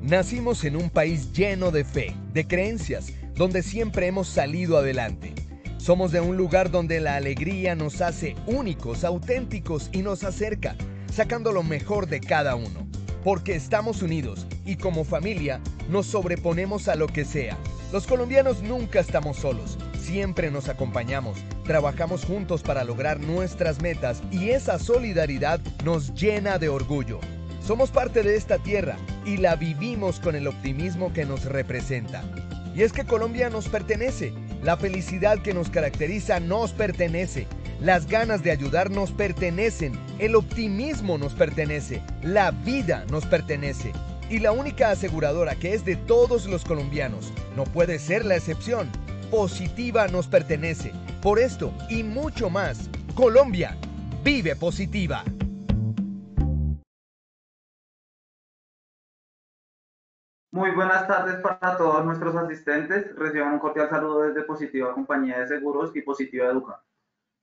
Nacimos en un país lleno de fe, de creencias, donde siempre hemos salido adelante. Somos de un lugar donde la alegría nos hace únicos, auténticos y nos acerca, sacando lo mejor de cada uno. Porque estamos unidos y como familia nos sobreponemos a lo que sea. Los colombianos nunca estamos solos, siempre nos acompañamos, trabajamos juntos para lograr nuestras metas y esa solidaridad nos llena de orgullo. Somos parte de esta tierra y la vivimos con el optimismo que nos representa. Y es que Colombia nos pertenece, la felicidad que nos caracteriza nos pertenece, las ganas de ayudar nos pertenecen, el optimismo nos pertenece, la vida nos pertenece. Y la única aseguradora que es de todos los colombianos, no puede ser la excepción, Positiva nos pertenece. Por esto y mucho más, Colombia vive Positiva. Muy buenas tardes para todos nuestros asistentes. Reciban un cordial saludo desde Positiva Compañía de Seguros y Positiva Educa.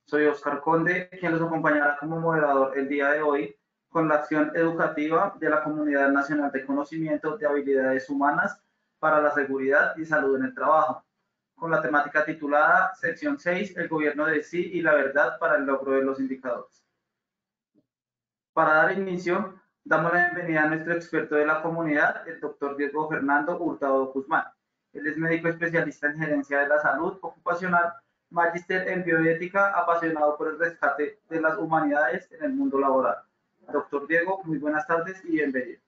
Soy Oscar Conde, quien los acompañará como moderador el día de hoy con la acción educativa de la Comunidad Nacional de Conocimiento de Habilidades Humanas para la Seguridad y Salud en el Trabajo, con la temática titulada Sección 6, el Gobierno de sí y la verdad para el logro de los indicadores. Para dar inicio, damos la bienvenida a nuestro experto de la comunidad, el doctor Diego Fernando Hurtado Guzmán. Él es médico especialista en gerencia de la salud ocupacional, magíster en bioética, apasionado por el rescate de las humanidades en el mundo laboral. Doctor Diego, muy buenas tardes y bienvenido.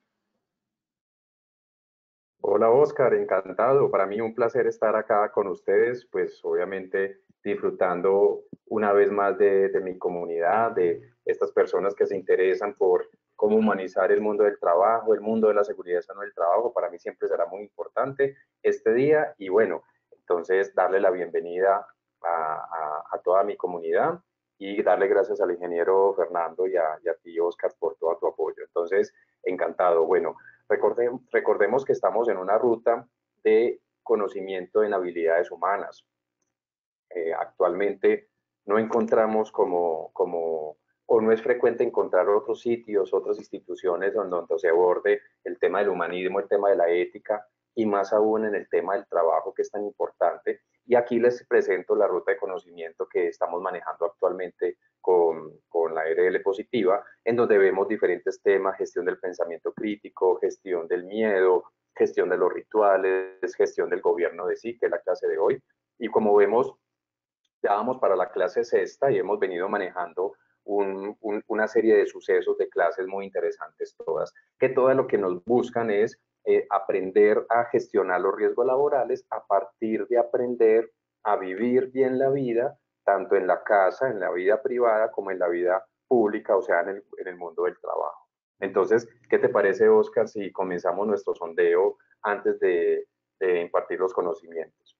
Hola Oscar, encantado. Para mí un placer estar acá con ustedes, pues obviamente disfrutando una vez más de mi comunidad, de estas personas que se interesan por cómo humanizar el mundo del trabajo, el mundo de la seguridad y salud del trabajo. Para mí siempre será muy importante este día y bueno, entonces darle la bienvenida a toda mi comunidad y darle gracias al ingeniero Fernando y a ti Oscar por todo tu apoyo. Entonces, encantado. Bueno. Recordemos que estamos en una ruta de conocimiento en habilidades humanas. Actualmente no encontramos o no es frecuente encontrar otros sitios, otras instituciones donde se aborde el tema del humanismo, el tema de la ética y más aún en el tema del trabajo que es tan importante. Y aquí les presento la ruta de conocimiento que estamos manejando actualmente con la RL Positiva, en donde vemos diferentes temas: gestión del pensamiento crítico, gestión del miedo, gestión de los rituales, gestión del gobierno de sí, que es la clase de hoy. Y como vemos, ya vamos para la clase sexta y hemos venido manejando una serie de sucesos de clases muy interesantes todas, que todas lo que nos buscan es aprender a gestionar los riesgos laborales a partir de aprender a vivir bien la vida, tanto en la casa, en la vida privada, como en la vida pública, o sea, en el mundo del trabajo. Entonces, ¿qué te parece, Oscar, si comenzamos nuestro sondeo antes de impartir los conocimientos?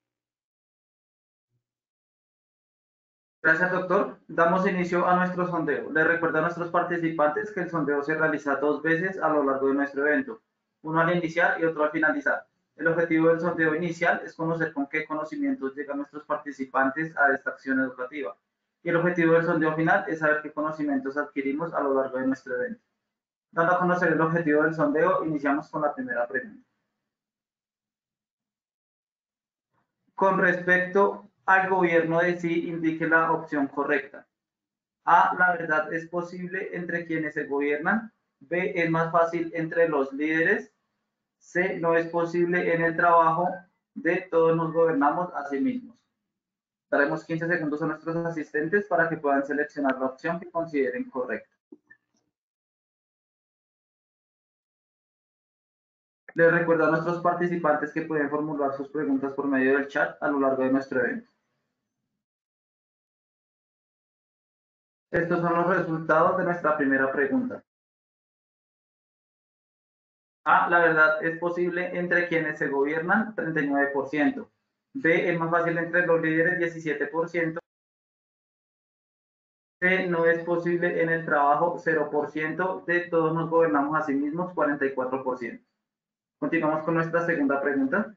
Gracias, doctor. Damos inicio a nuestro sondeo. Les recuerdo a nuestros participantes que el sondeo se realiza 2 veces a lo largo de nuestro evento, uno al iniciar y otro al finalizar. El objetivo del sondeo inicial es conocer con qué conocimientos llegan nuestros participantes a esta acción educativa. Y el objetivo del sondeo final es saber qué conocimientos adquirimos a lo largo de nuestro evento. Dando a conocer el objetivo del sondeo, iniciamos con la primera pregunta. Con respecto al gobierno de sí, indique la opción correcta. A, la verdad es posible entre quienes se gobiernan. B, es más fácil entre los líderes. C, no es posible en el trabajo. D, todos nos gobernamos a sí mismos. Daremos 15 segundos a nuestros asistentes para que puedan seleccionar la opción que consideren correcta. Les recuerdo a nuestros participantes que pueden formular sus preguntas por medio del chat a lo largo de nuestro evento. Estos son los resultados de nuestra primera pregunta. A, la verdad es posible entre quienes se gobiernan, 39%. B, es más fácil entre los líderes, 17%. C, no es posible en el trabajo, 0%. D, todos nos gobernamos a sí mismos, 44%. Continuamos con nuestra segunda pregunta.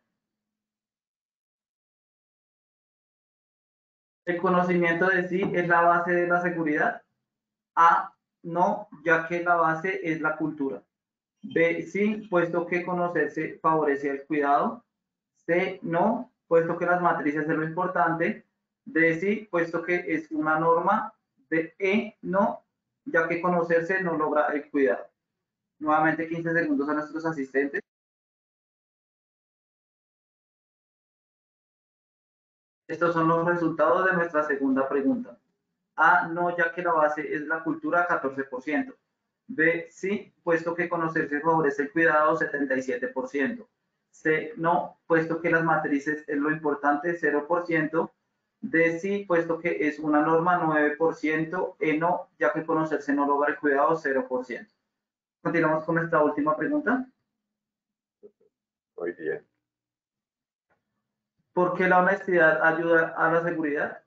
¿El conocimiento de sí es la base de la seguridad? A, no, ya que la base es la cultura. B, sí, puesto que conocerse favorece el cuidado. C, no, puesto que las matrices es lo importante. D, sí, puesto que es una norma. D, E, no, ya que conocerse no logra el cuidado. Nuevamente 15 segundos a nuestros asistentes. Estos son los resultados de nuestra segunda pregunta. A, no, ya que la base es la cultura, 14%. B, sí, puesto que conocerse favorece el cuidado, 77%. C, no, puesto que las matrices es lo importante, 0%. D, sí, puesto que es una norma, 9%. E, no, ya que conocerse no logra el cuidado, 0%. Continuamos con nuestra última pregunta. Muy bien. ¿Por qué la honestidad ayuda a la seguridad?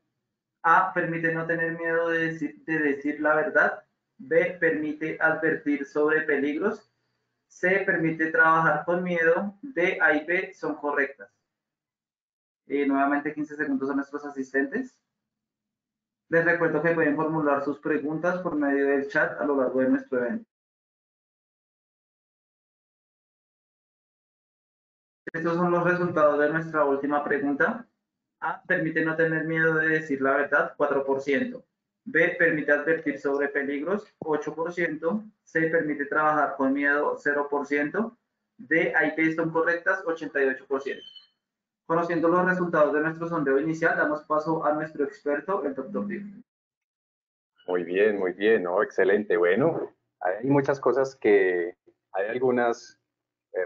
A, permite no tener miedo de decir la verdad. B, permite advertir sobre peligros. C, permite trabajar con miedo. D, A y B son correctas. Nuevamente 15 segundos a nuestros asistentes. Les recuerdo que pueden formular sus preguntas por medio del chat a lo largo de nuestro evento. Estos son los resultados de nuestra última pregunta. A, permite no tener miedo de decir la verdad, 4%. B, permite advertir sobre peligros, 8%. C, permite trabajar con miedo, 0%. D, A y B son correctas, 88%. Conociendo los resultados de nuestro sondeo inicial, damos paso a nuestro experto, el Dr. Dio. Muy bien, ¿no? Excelente. Bueno, hay muchas cosas hay algunas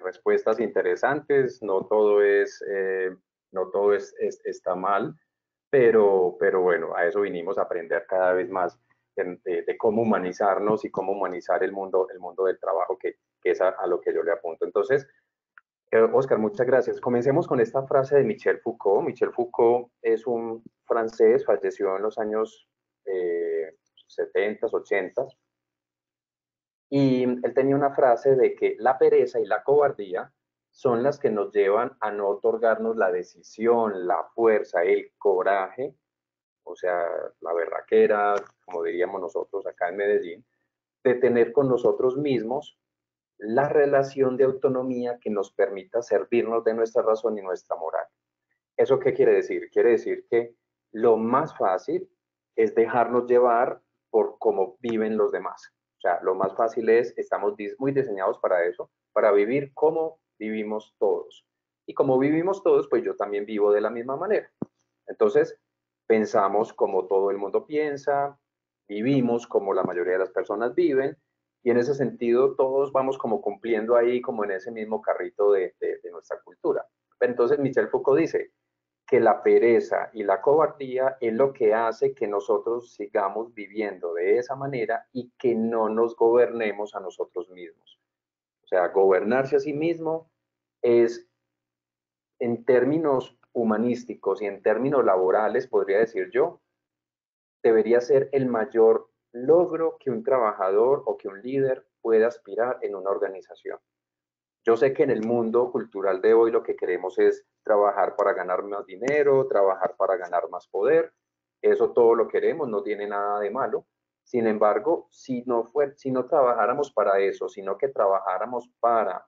respuestas interesantes, no todo está mal, pero bueno, a eso vinimos a aprender cada vez más de cómo humanizarnos y cómo humanizar el mundo del trabajo, que es a lo que yo le apunto. Entonces, Oscar, muchas gracias. Comencemos con esta frase de Michel Foucault. Michel Foucault es un francés, falleció en los años 70, 80, y él tenía una frase de que la pereza y la cobardía son las que nos llevan a no otorgarnos la decisión, la fuerza, el coraje, o sea, la berraquera, como diríamos nosotros acá en Medellín, de tener con nosotros mismos la relación de autonomía que nos permita servirnos de nuestra razón y nuestra moral. ¿Eso qué quiere decir? Quiere decir que lo más fácil es dejarnos llevar por cómo viven los demás. O sea, lo más fácil estamos muy diseñados para eso, para vivir como vivimos todos. Y como vivimos todos, pues yo también vivo de la misma manera. Entonces, pensamos como todo el mundo piensa, vivimos como la mayoría de las personas viven, y en ese sentido todos vamos como cumpliendo ahí como en ese mismo carrito de nuestra cultura. Entonces Michel Foucault dice que la pereza y la cobardía es lo que hace que nosotros sigamos viviendo de esa manera y que no nos gobernemos a nosotros mismos. O sea, gobernarse a sí mismo es, en términos humanísticos y en términos laborales, podría decir yo, debería ser el mayor logro que un trabajador o que un líder pueda aspirar en una organización. Yo sé que en el mundo cultural de hoy lo que queremos es trabajar para ganar más dinero, trabajar para ganar más poder. Eso todo lo queremos, no tiene nada de malo. Sin embargo, si no trabajáramos para eso, sino que trabajáramos para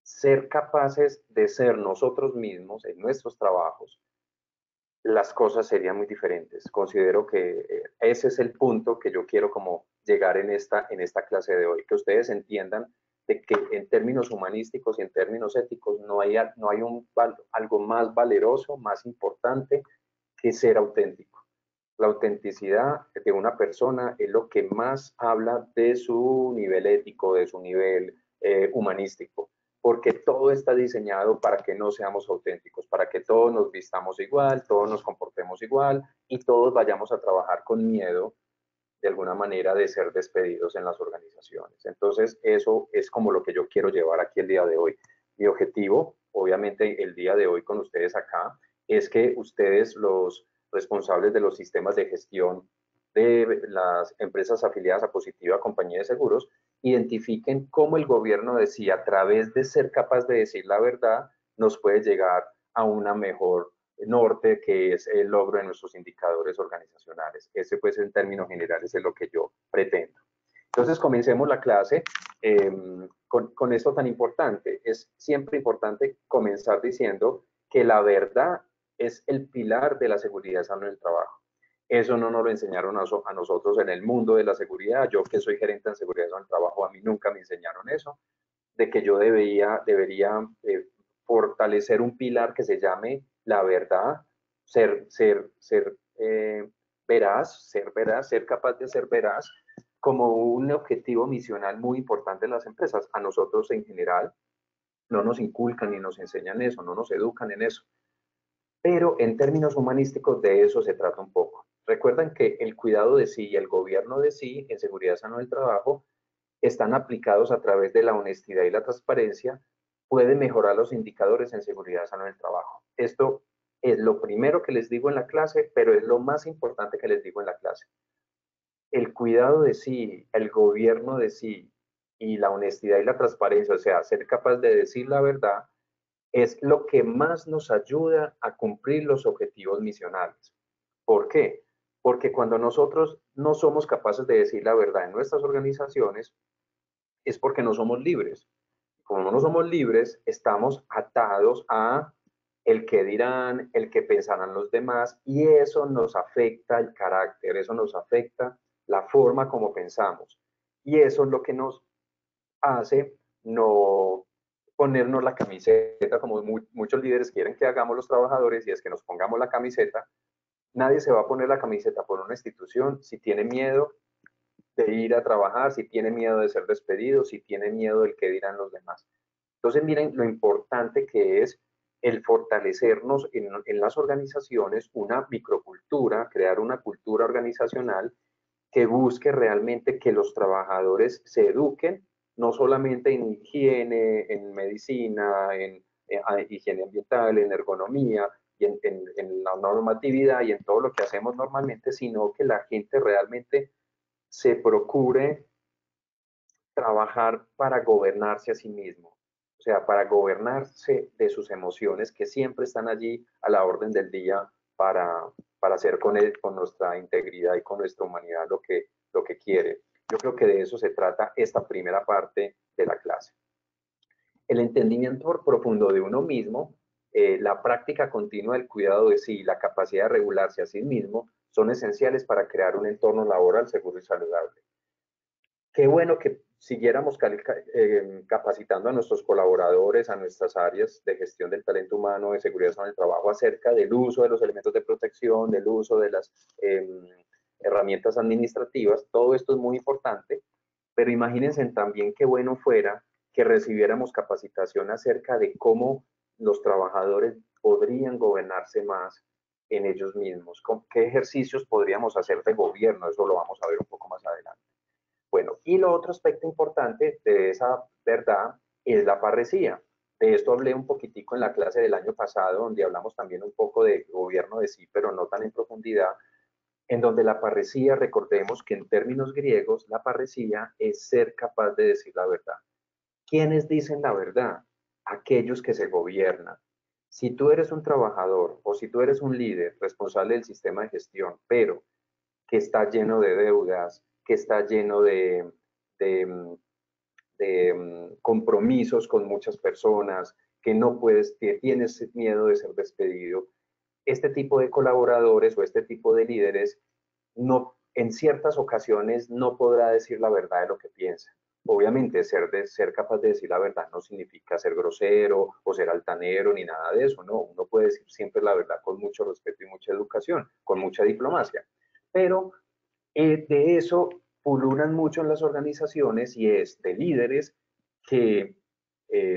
ser capaces de ser nosotros mismos en nuestros trabajos, las cosas serían muy diferentes. Considero que ese es el punto que yo quiero como llegar en esta clase de hoy, que ustedes entiendan de que en términos humanísticos y en términos éticos no hay algo más valeroso, más importante que ser auténtico. La autenticidad de una persona es lo que más habla de su nivel ético, de su nivel humanístico, porque todo está diseñado para que no seamos auténticos, para que todos nos vistamos igual, todos nos comportemos igual y todos vayamos a trabajar con miedo de alguna manera de ser despedidos en las organizaciones. Entonces, eso es como lo que yo quiero llevar aquí el día de hoy. Mi objetivo, obviamente, el día de hoy con ustedes acá, es que ustedes, los responsables de los sistemas de gestión de las empresas afiliadas a Positiva Compañía de Seguros, identifiquen cómo el gobierno decía, a través de ser capaz de decir la verdad, nos puede llegar a una mejor norte, que es el logro de nuestros indicadores organizacionales. Ese pues en términos generales es lo que yo pretendo. Entonces comencemos la clase. con esto tan importante. Es siempre importante comenzar diciendo que la verdad es el pilar de la seguridad sana en el trabajo. Eso no nos lo enseñaron a nosotros en el mundo de la seguridad. Yo que soy gerente en seguridad sana en el trabajo, a mí nunca me enseñaron eso, de que yo debería fortalecer un pilar que se llame la verdad, ser veraz, ser capaz de ser veraz como un objetivo misional muy importante en las empresas. A nosotros en general no nos inculcan ni nos enseñan eso, no nos educan en eso. Pero en términos humanísticos de eso se trata un poco. Recuerden que el cuidado de sí y el gobierno de sí en seguridad sana del trabajo están aplicados a través de la honestidad y la transparencia, puede mejorar los indicadores en seguridad sana del trabajo. Esto es lo primero que les digo en la clase, pero es lo más importante que les digo en la clase. El cuidado de sí, el gobierno de sí y la honestidad y la transparencia, o sea, ser capaz de decir la verdad, es lo que más nos ayuda a cumplir los objetivos misionales. ¿Por qué? Porque cuando nosotros no somos capaces de decir la verdad en nuestras organizaciones, es porque no somos libres. Como no somos libres, estamos atados a el que dirán, el que pensarán los demás, y eso nos afecta el carácter, eso nos afecta la forma como pensamos. Y eso es lo que nos hace no ponernos la camiseta, como muchos líderes quieren que hagamos los trabajadores, y es que nos pongamos la camiseta. Nadie se va a poner la camiseta por una institución si tiene miedo de ir a trabajar, si tiene miedo de ser despedido, si tiene miedo del que dirán los demás. Entonces, miren lo importante que es el fortalecernos en las organizaciones, una microcultura, crear una cultura organizacional que busque realmente que los trabajadores se eduquen, no solamente en higiene, en medicina, en higiene ambiental, en ergonomía y en la normatividad y en todo lo que hacemos normalmente, sino que la gente realmente se procure trabajar para gobernarse a sí mismo, o sea, para gobernarse de sus emociones que siempre están allí a la orden del día para hacer con nuestra integridad y con nuestra humanidad lo que quiere. Yo creo que de eso se trata esta primera parte de la clase. El entendimiento profundo de uno mismo, la práctica continua del cuidado de sí y la capacidad de regularse a sí mismo son esenciales para crear un entorno laboral seguro y saludable. Qué bueno que siguiéramos capacitando a nuestros colaboradores, a nuestras áreas de gestión del talento humano, de seguridad en el trabajo, acerca del uso de los elementos de protección, del uso de las herramientas administrativas. Todo esto es muy importante, pero imagínense también qué bueno fuera que recibiéramos capacitación acerca de cómo los trabajadores podrían gobernarse más en ellos mismos, con qué ejercicios podríamos hacer de gobierno. Eso lo vamos a ver un poco más adelante. Bueno, y lo otro aspecto importante de esa verdad es la parresía. De esto hablé un poquitico en la clase del año pasado, donde hablamos también un poco de gobierno de sí, pero no tan en profundidad, en donde la parresía, recordemos que en términos griegos, la parresía es ser capaz de decir la verdad. ¿Quiénes dicen la verdad? Aquellos que se gobiernan. Si tú eres un trabajador o si tú eres un líder responsable del sistema de gestión, pero que está lleno de deudas, que está lleno de compromisos con muchas personas, que no puedes, que tienes miedo de ser despedido. Este tipo de colaboradores o este tipo de líderes no, en ciertas ocasiones no podrá decir la verdad de lo que piensa. Obviamente, ser capaz de decir la verdad no significa ser grosero o ser altanero ni nada de eso, no. Uno puede decir siempre la verdad con mucho respeto y mucha educación, con mucha diplomacia. Pero de eso pululan mucho en las organizaciones y es de líderes que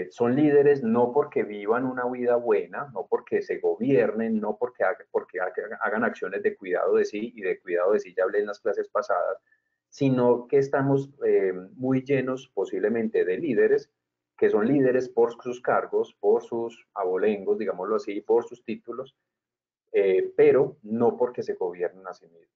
son líderes no porque vivan una vida buena, no porque se gobiernen, no porque hagan acciones de cuidado de sí, y de cuidado de sí ya hablé en las clases pasadas, sino que estamos muy llenos posiblemente de líderes que son líderes por sus cargos, por sus abolengos, digámoslo así, por sus títulos, pero no porque se gobiernen a sí mismos.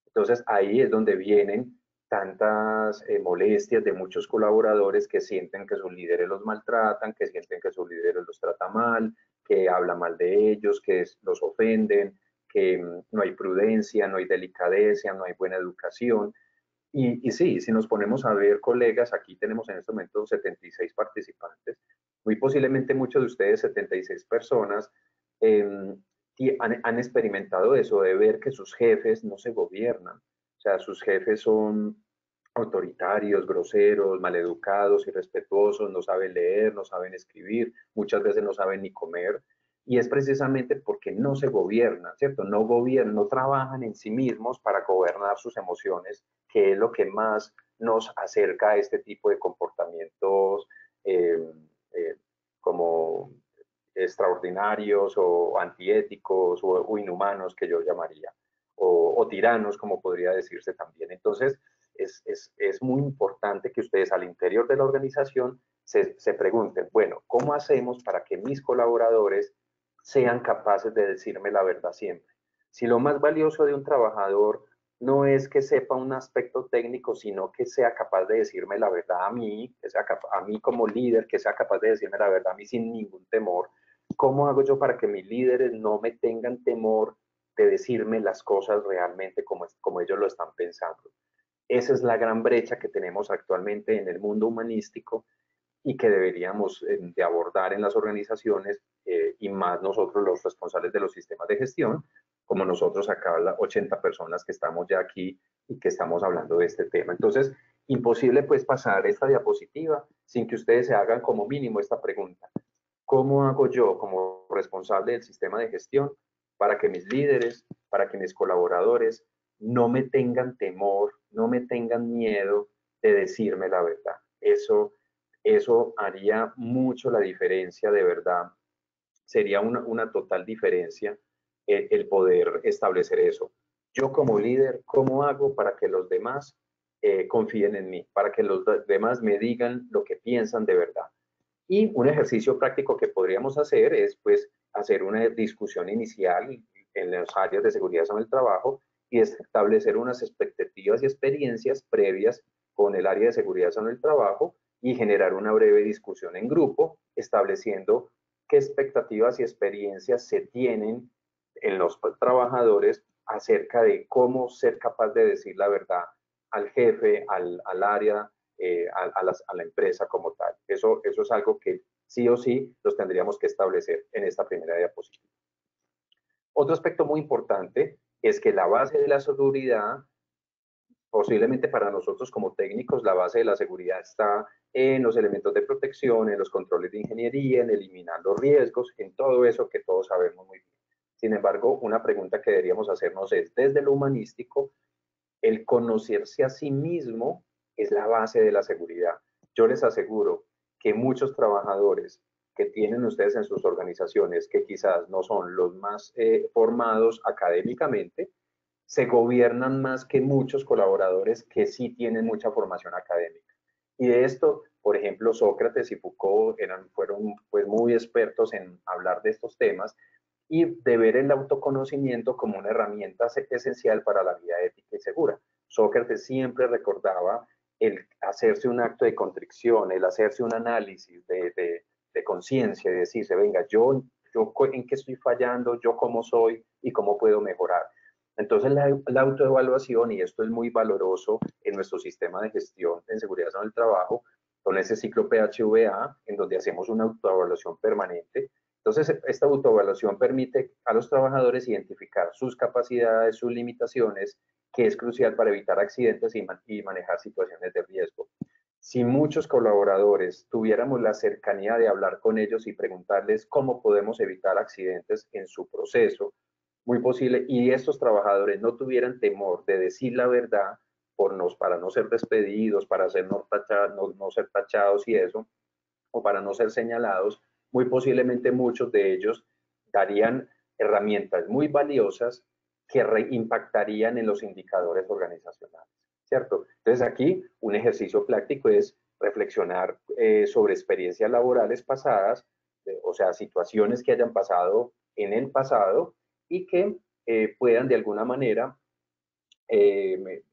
Entonces ahí es donde vienen tantas molestias de muchos colaboradores que sienten que sus líderes los maltratan, que sienten que sus líderes los tratan mal, que hablan mal de ellos, que los ofenden, que no hay prudencia, no hay delicadeza, no hay buena educación. Y sí, si nos ponemos a ver, colegas, aquí tenemos en este momento 76 participantes, muy posiblemente muchos de ustedes, 76 personas, eh, han experimentado eso, de ver que sus jefes no se gobiernan. O sea, sus jefes son autoritarios, groseros, maleducados, irrespetuosos, no saben leer, no saben escribir, muchas veces no saben ni comer. Y es precisamente porque no se gobiernan, ¿cierto? No gobiernan, no trabajan en sí mismos para gobernar sus emociones, que es lo que más nos acerca a este tipo de comportamientos eh, eh, como extraordinarios o antiéticos o inhumanos, que yo llamaría, o tiranos, como podría decirse también. Entonces, es muy importante que ustedes al interior de la organización se pregunten, bueno, ¿cómo hacemos para que mis colaboradores sean capaces de decirme la verdad siempre? Si lo más valioso de un trabajador no es que sepa un aspecto técnico, sino que sea capaz de decirme la verdad a mí, que sea a mí como líder, que sea capaz de decirme la verdad a mí sin ningún temor. ¿Cómo hago yo para que mis líderes no me tengan temor de decirme las cosas realmente como ellos lo están pensando? Esa es la gran brecha que tenemos actualmente en el mundo humanístico y que deberíamos de abordar en las organizaciones y más nosotros los responsables de los sistemas de gestión, como nosotros acá, las 80 personas que estamos ya aquí y que estamos hablando de este tema. Entonces, imposible pues pasar esta diapositiva sin que ustedes se hagan como mínimo esta pregunta. ¿Cómo hago yo como responsable del sistema de gestión para que mis líderes, para que mis colaboradores no me tengan temor, no me tengan miedo de decirme la verdad? Eso haría mucho la diferencia, de verdad. Sería una total diferencia el poder establecer eso. Yo como líder, ¿cómo hago para que los demás confíen en mí? Para que los demás me digan lo que piensan de verdad. Y un ejercicio práctico que podríamos hacer es pues hacer una discusión inicial en las áreas de seguridad en el trabajo y establecer unas expectativas y experiencias previas con el área de seguridad en el trabajo y generar una breve discusión en grupo estableciendo qué expectativas y experiencias se tienen en los trabajadores acerca de cómo ser capaz de decir la verdad al jefe, al área, a la empresa como tal. Eso es algo que sí o sí los tendríamos que establecer en esta primera diapositiva. Otro aspecto muy importante es que la base de la seguridad, posiblemente para nosotros como técnicos, la base de la seguridad está en los elementos de protección, en los controles de ingeniería, en eliminar los riesgos, en todo eso que todos sabemos muy bien. Sin embargo, una pregunta que deberíamos hacernos es, desde lo humanístico, el conocerse a sí mismo es la base de la seguridad. Yo les aseguro que muchos trabajadores que tienen ustedes en sus organizaciones, que quizás no son los más formados académicamente, se gobiernan más que muchos colaboradores que sí tienen mucha formación académica. Y de esto, por ejemplo, Sócrates y Foucault fueron pues muy expertos en hablar de estos temas y de ver el autoconocimiento como una herramienta esencial para la vida ética y segura. Sócrates siempre recordaba el hacerse un acto de contrición, el hacerse un análisis de conciencia y decirse, venga, yo en qué estoy fallando, yo cómo soy y cómo puedo mejorar. Entonces la autoevaluación, y esto es muy valoroso en nuestro sistema de gestión en seguridad en el trabajo, con ese ciclo PHVA, en donde hacemos una autoevaluación permanente. Entonces, esta autoevaluación permite a los trabajadores identificar sus capacidades, sus limitaciones, que es crucial para evitar accidentes y manejar situaciones de riesgo. Si muchos colaboradores tuviéramos la cercanía de hablar con ellos y preguntarles cómo podemos evitar accidentes en su proceso, muy posible, y estos trabajadores no tuvieran temor de decir la verdad para no ser despedidos, para no ser tachados y eso, o para no ser señalados, muy posiblemente muchos de ellos darían herramientas muy valiosas que impactarían en los indicadores organizacionales, ¿cierto? Entonces aquí un ejercicio práctico es reflexionar sobre experiencias laborales pasadas, o sea, situaciones que hayan pasado en el pasado y que puedan de alguna manera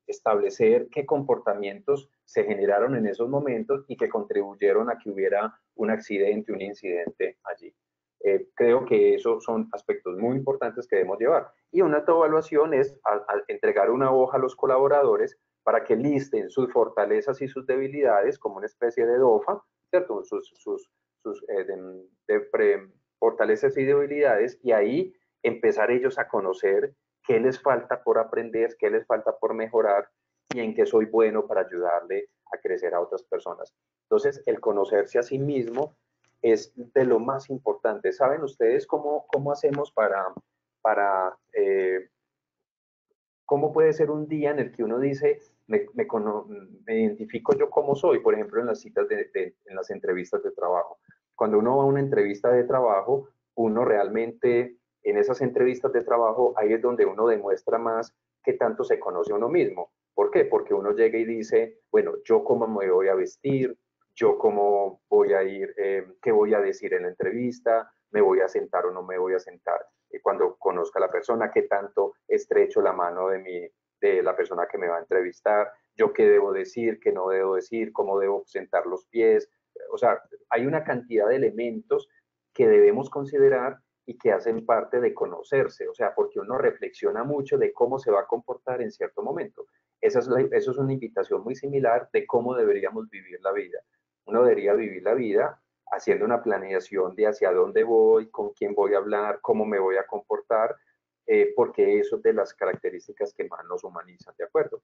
establecer qué comportamientos se generaron en esos momentos y que contribuyeron a que hubiera un accidente, un incidente allí. Creo que esos son aspectos muy importantes que debemos llevar. Y una autoevaluación es entregar una hoja a los colaboradores para que listen sus fortalezas y sus debilidades como una especie de DOFA, ¿cierto? Fortalezas y debilidades, y ahí empezar ellos a conocer qué les falta por aprender, qué les falta por mejorar y en qué soy bueno para ayudarle a crecer a otras personas. Entonces, el conocerse a sí mismo es de lo más importante. ¿Saben ustedes cómo hacemos cómo puede ser un día en el que uno dice, me identifico yo cómo soy? Por ejemplo, en las citas en las entrevistas de trabajo. Cuando uno va a una entrevista de trabajo, uno realmente, en esas entrevistas de trabajo, ahí es donde uno demuestra más qué tanto se conoce a uno mismo. ¿Por qué? Porque uno llega y dice, bueno, yo cómo me voy a vestir, yo cómo voy a ir, qué voy a decir en la entrevista, me voy a sentar o no me voy a sentar cuando conozca a la persona, qué tanto estrecho la mano de la persona que me va a entrevistar, yo qué debo decir, qué no debo decir, cómo debo sentar los pies. O sea, hay una cantidad de elementos que debemos considerar y que hacen parte de conocerse, o sea, porque uno reflexiona mucho de cómo se va a comportar en cierto momento. Eso es una invitación muy similar de cómo deberíamos vivir la vida. Uno debería vivir la vida haciendo una planeación de hacia dónde voy, con quién voy a hablar, cómo me voy a comportar, porque eso es de las características que más nos humanizan, ¿de acuerdo?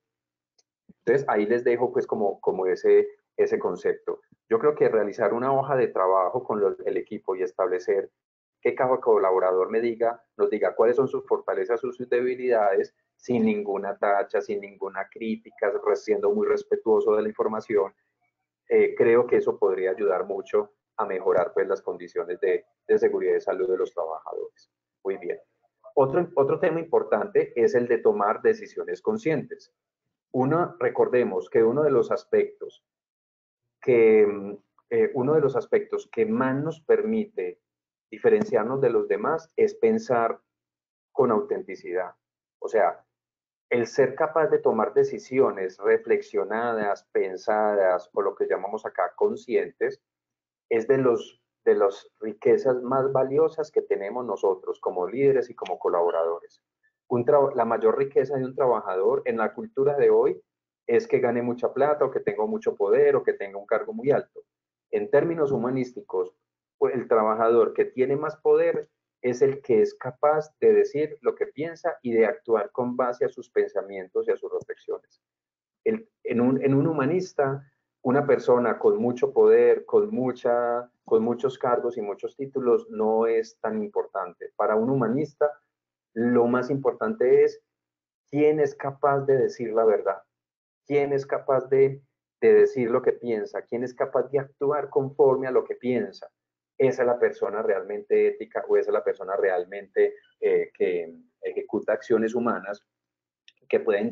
Entonces, ahí les dejo pues como ese concepto. Yo creo que realizar una hoja de trabajo con el equipo y establecer que cada colaborador nos diga cuáles son sus fortalezas, sus debilidades, sin ninguna tacha, sin ninguna crítica, siendo muy respetuoso de la información, creo que eso podría ayudar mucho a mejorar pues las condiciones de seguridad y salud de los trabajadores. Muy bien. Otro tema importante es el de tomar decisiones conscientes. Recordemos que uno de los aspectos que más nos permite diferenciarnos de los demás es pensar con autenticidad. O sea, el ser capaz de tomar decisiones reflexionadas, pensadas o lo que llamamos acá conscientes, es de las riquezas más valiosas que tenemos nosotros como líderes y como colaboradores. La mayor riqueza de un trabajador en la cultura de hoy es que gane mucha plata o que tenga mucho poder o que tenga un cargo muy alto. En términos humanísticos, el trabajador que tiene más poder es el que es capaz de decir lo que piensa y de actuar con base a sus pensamientos y a sus reflexiones. En un humanista, una persona con mucho poder, con muchos cargos y muchos títulos no es tan importante. Para un humanista, lo más importante es quién es capaz de decir la verdad, quién es capaz de decir lo que piensa, quién es capaz de actuar conforme a lo que piensa. Esa es la persona realmente ética o esa es la persona realmente que ejecuta acciones humanas que pueden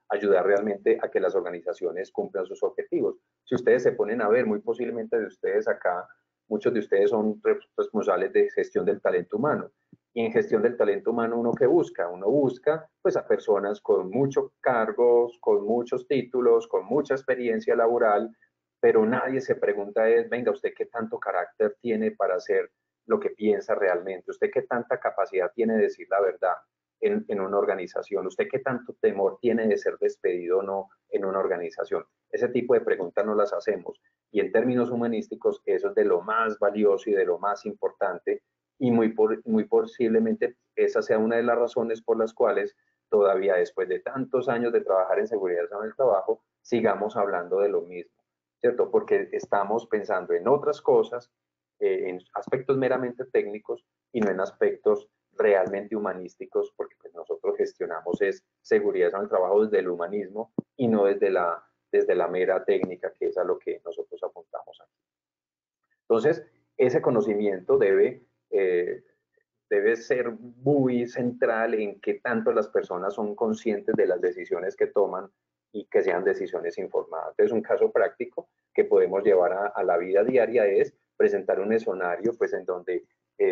ayudar realmente a que las organizaciones cumplan sus objetivos. Si ustedes se ponen a ver, muy posiblemente de ustedes acá, muchos de ustedes son responsables de gestión del talento humano. Y en gestión del talento humano, ¿uno qué busca? Uno busca pues a personas con muchos cargos, con muchos títulos, con mucha experiencia laboral, pero nadie se pregunta es, venga, ¿usted qué tanto carácter tiene para hacer lo que piensa realmente? ¿Usted qué tanta capacidad tiene de decir la verdad en una organización? ¿Usted qué tanto temor tiene de ser despedido o no en una organización? Ese tipo de preguntas no las hacemos. Y en términos humanísticos, eso es de lo más valioso y de lo más importante. Y muy posiblemente esa sea una de las razones por las cuales todavía después de tantos años de trabajar en seguridad en el trabajo, sigamos hablando de lo mismo, ¿cierto? Porque estamos pensando en otras cosas, en aspectos meramente técnicos y no en aspectos realmente humanísticos, porque pues, nosotros gestionamos es seguridad en el trabajo desde el humanismo y no desde la mera técnica, que es a lo que nosotros apuntamos aquí. Entonces, ese conocimiento debe ser muy central en qué tanto las personas son conscientes de las decisiones que toman y que sean decisiones informadas. Entonces, un caso práctico que podemos llevar a la vida diaria es presentar un escenario pues, en donde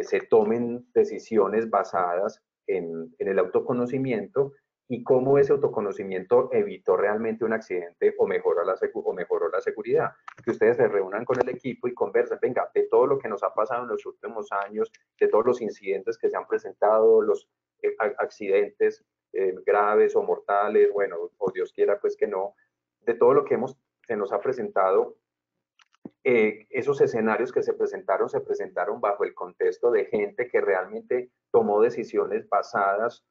se tomen decisiones basadas en el autoconocimiento y cómo ese autoconocimiento evitó realmente un accidente o mejoró la seguridad. Que ustedes se reúnan con el equipo y conversen, venga, de todo lo que nos ha pasado en los últimos años, de todos los incidentes que se han presentado, los accidentes, graves o mortales, bueno, o Dios quiera pues que no, de todo lo que se nos ha presentado. Esos escenarios que se presentaron bajo el contexto de gente que realmente tomó decisiones basadas,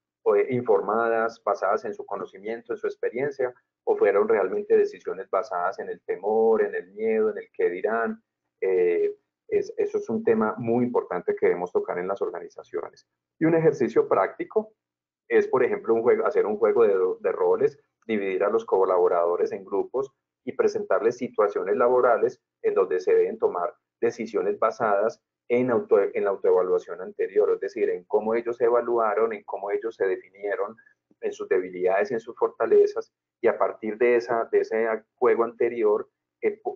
informadas, basadas en su conocimiento, en su experiencia, o fueron realmente decisiones basadas en el temor, en el miedo, en el qué dirán. Eso es un tema muy importante que debemos tocar en las organizaciones. Y un ejercicio práctico es, por ejemplo, hacer un juego de roles, dividir a los colaboradores en grupos y presentarles situaciones laborales en donde se deben tomar decisiones basadas en la autoevaluación anterior, es decir, en cómo ellos se evaluaron, en cómo ellos se definieron, en sus debilidades y en sus fortalezas, y a partir de ese juego anterior,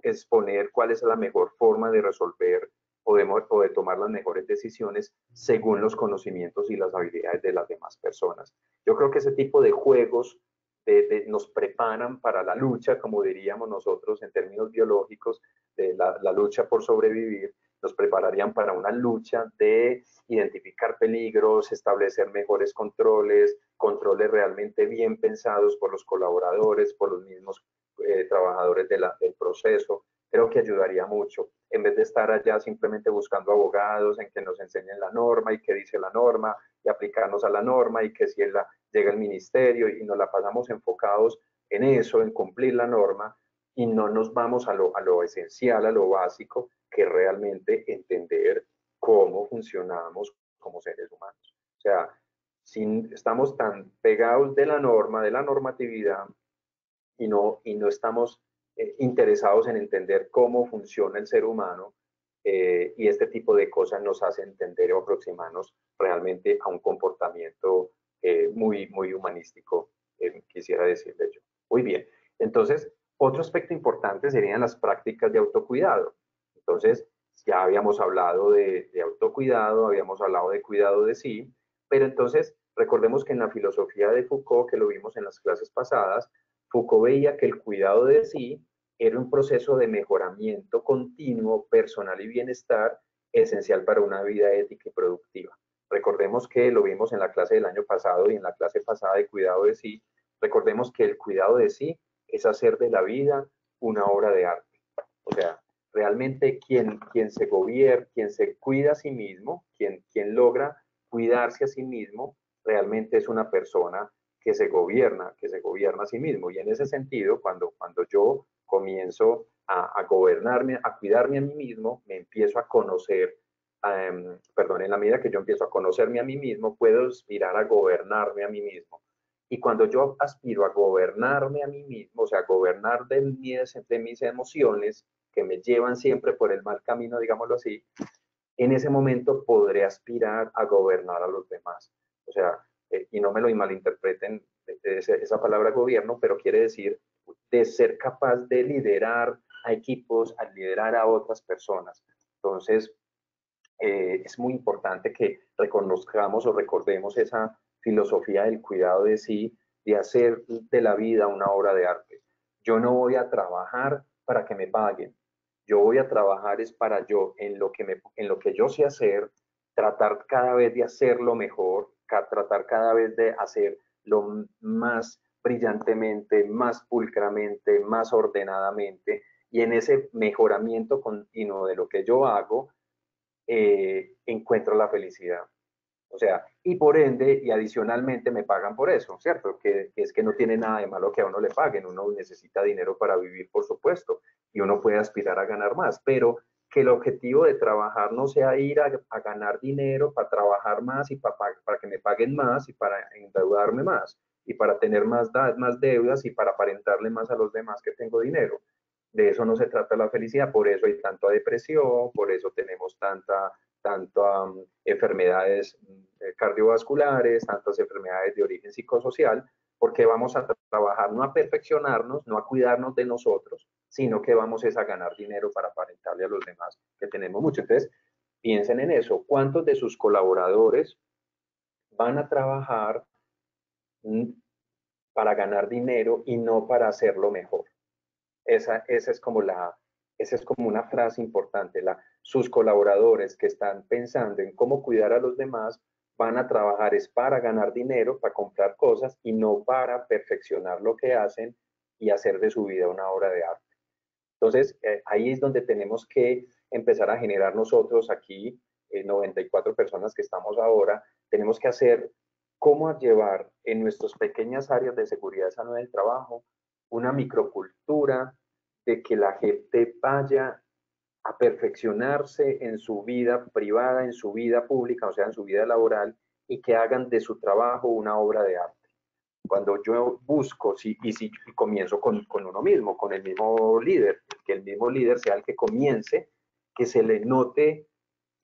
exponer cuál es la mejor forma de resolver o de tomar las mejores decisiones según los conocimientos y las habilidades de las demás personas. Yo creo que ese tipo de juegos nos preparan para la lucha, como diríamos nosotros en términos biológicos, de la lucha por sobrevivir, nos prepararían para una lucha de identificar peligros, establecer mejores controles, controles realmente bien pensados por los colaboradores, por los mismos trabajadores del proceso. Creo que ayudaría mucho, en vez de estar allá simplemente buscando abogados en que nos enseñen la norma y qué dice la norma y aplicarnos a la norma y que si llega el ministerio y nos la pasamos enfocados en eso, en cumplir la norma y no nos vamos a lo esencial, a lo básico, que es realmente entender cómo funcionamos como seres humanos. O sea, si estamos tan pegados de la norma, de la normatividad, y no estamos interesados en entender cómo funciona el ser humano, y este tipo de cosas nos hace entender o aproximarnos realmente a un comportamiento muy, muy humanístico, quisiera decirle yo. Muy bien, entonces, otro aspecto importante serían las prácticas de autocuidado. Entonces, ya habíamos hablado de autocuidado, habíamos hablado de cuidado de sí, pero entonces recordemos que en la filosofía de Foucault, que lo vimos en las clases pasadas, Foucault veía que el cuidado de sí era un proceso de mejoramiento continuo, personal y bienestar, esencial para una vida ética y productiva. Recordemos que lo vimos en la clase del año pasado y en la clase pasada de cuidado de sí. Recordemos que el cuidado de sí es hacer de la vida una obra de arte. O sea, realmente quien se gobierna, quien se cuida a sí mismo, quien logra cuidarse a sí mismo, realmente es una persona que se gobierna a sí mismo. Y en ese sentido, cuando yo comienzo a gobernarme, a cuidarme a mí mismo, me empiezo a conocer, perdón, en la medida que yo empiezo a conocerme a mí mismo, puedo aspirar a gobernarme a mí mismo. Y cuando yo aspiro a gobernarme a mí mismo, o sea, gobernar de mis emociones que me llevan siempre por el mal camino, digámoslo así, en ese momento podré aspirar a gobernar a los demás. O sea, y no me lo malinterpreten esa palabra gobierno, pero quiere decir de ser capaz de liderar a equipos, a liderar a otras personas. Entonces, es muy importante que reconozcamos o recordemos esa filosofía del cuidado de sí, de hacer de la vida una obra de arte. Yo no voy a trabajar para que me paguen. Yo voy a trabajar es para yo, en lo que yo sé hacer, tratar cada vez de hacerlo mejor, tratar cada vez de hacerlo más brillantemente, más pulcramente, más ordenadamente, y en ese mejoramiento continuo de lo que yo hago, encuentro la felicidad. O sea, y por ende, y adicionalmente me pagan por eso, ¿cierto? Que es que no tiene nada de malo que a uno le paguen, uno necesita dinero para vivir, por supuesto, y uno puede aspirar a ganar más, pero que el objetivo de trabajar no sea ir a ganar dinero para trabajar más y para que me paguen más y para endeudarme más y para tener más deudas y para aparentarle más a los demás que tengo dinero. De eso no se trata la felicidad, por eso hay tanta depresión, por eso tenemos tantas enfermedades cardiovasculares, tantas enfermedades de origen psicosocial, porque vamos a trabajar no a perfeccionarnos, no a cuidarnos de nosotros, sino que vamos a ganar dinero para aparentarle a los demás que tenemos mucho. Entonces, piensen en eso. ¿Cuántos de sus colaboradores van a trabajar para ganar dinero y no para hacerlo mejor? Esa es como una frase importante. Sus colaboradores que están pensando en cómo cuidar a los demás van a trabajar es para ganar dinero, para comprar cosas y no para perfeccionar lo que hacen y hacer de su vida una obra de arte. Entonces, ahí es donde tenemos que empezar a generar nosotros aquí, 94 personas que estamos ahora, tenemos que hacer cómo llevar en nuestras pequeñas áreas de seguridad y salud del trabajo una microcultura de que la gente vaya a perfeccionarse en su vida privada, en su vida pública, o sea, en su vida laboral, y que hagan de su trabajo una obra de arte. Cuando yo busco, si comienzo con uno mismo, con el mismo líder, que el mismo líder sea el que comience, que se le note,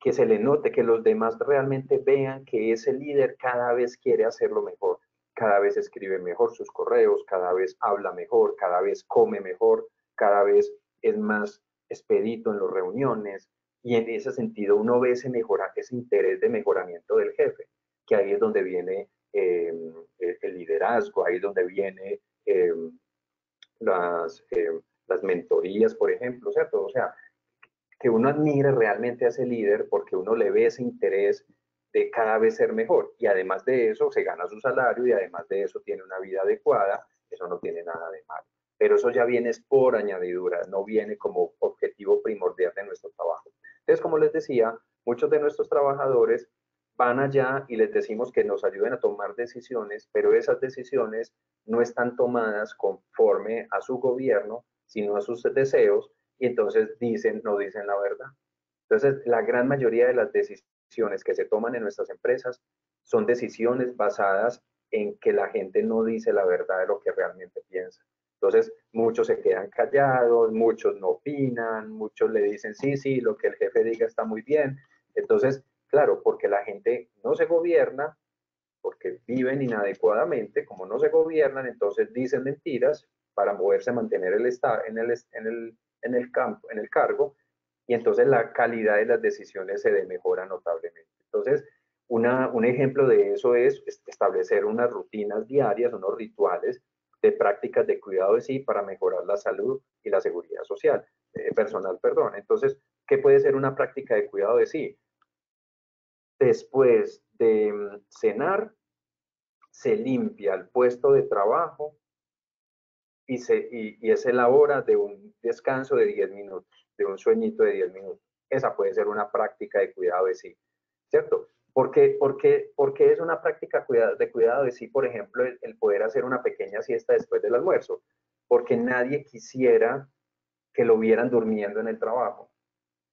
que los demás realmente vean que ese líder cada vez quiere hacerlo mejor, cada vez escribe mejor sus correos, cada vez habla mejor, cada vez come mejor, cada vez es más expedito en las reuniones, y en ese sentido uno ve ese interés de mejoramiento del jefe, que ahí es donde viene el liderazgo, ahí es donde viene las, las mentorías, por ejemplo, ¿cierto? O sea, que uno admire realmente a ese líder porque uno le ve ese interés de cada vez ser mejor, y además de eso se gana su salario y además de eso tiene una vida adecuada. Eso no tiene nada de malo, pero eso ya viene por añadidura, no viene como objetivo primordial de nuestro trabajo. Entonces, como les decía, muchos de nuestros trabajadores van allá y les decimos que nos ayuden a tomar decisiones, pero esas decisiones no están tomadas conforme a su gobierno, sino a sus deseos, y entonces no dicen la verdad. Entonces, la gran mayoría de las decisiones que se toman en nuestras empresas son decisiones basadas en que la gente no dice la verdad de lo que realmente piensa. Entonces, muchos se quedan callados, muchos no opinan, muchos le dicen, sí, sí, lo que el jefe diga está muy bien. Entonces, claro, porque la gente no se gobierna, porque viven inadecuadamente, como no se gobiernan, entonces dicen mentiras para poderse mantener en el campo, en el cargo, y entonces la calidad de las decisiones se mejora notablemente. Entonces, un ejemplo de eso es establecer unas rutinas diarias, unos rituales de prácticas de cuidado de sí para mejorar la salud y la seguridad social, personal, perdón. Entonces, ¿qué puede ser una práctica de cuidado de sí? Después de cenar, se limpia el puesto de trabajo y es la hora de un descanso de 10 minutos, de un sueñito de 10 minutos. Esa puede ser una práctica de cuidado de sí, ¿cierto? Porque es una práctica de cuidado de sí, por ejemplo, el poder hacer una pequeña siesta después del almuerzo, porque nadie quisiera que lo vieran durmiendo en el trabajo,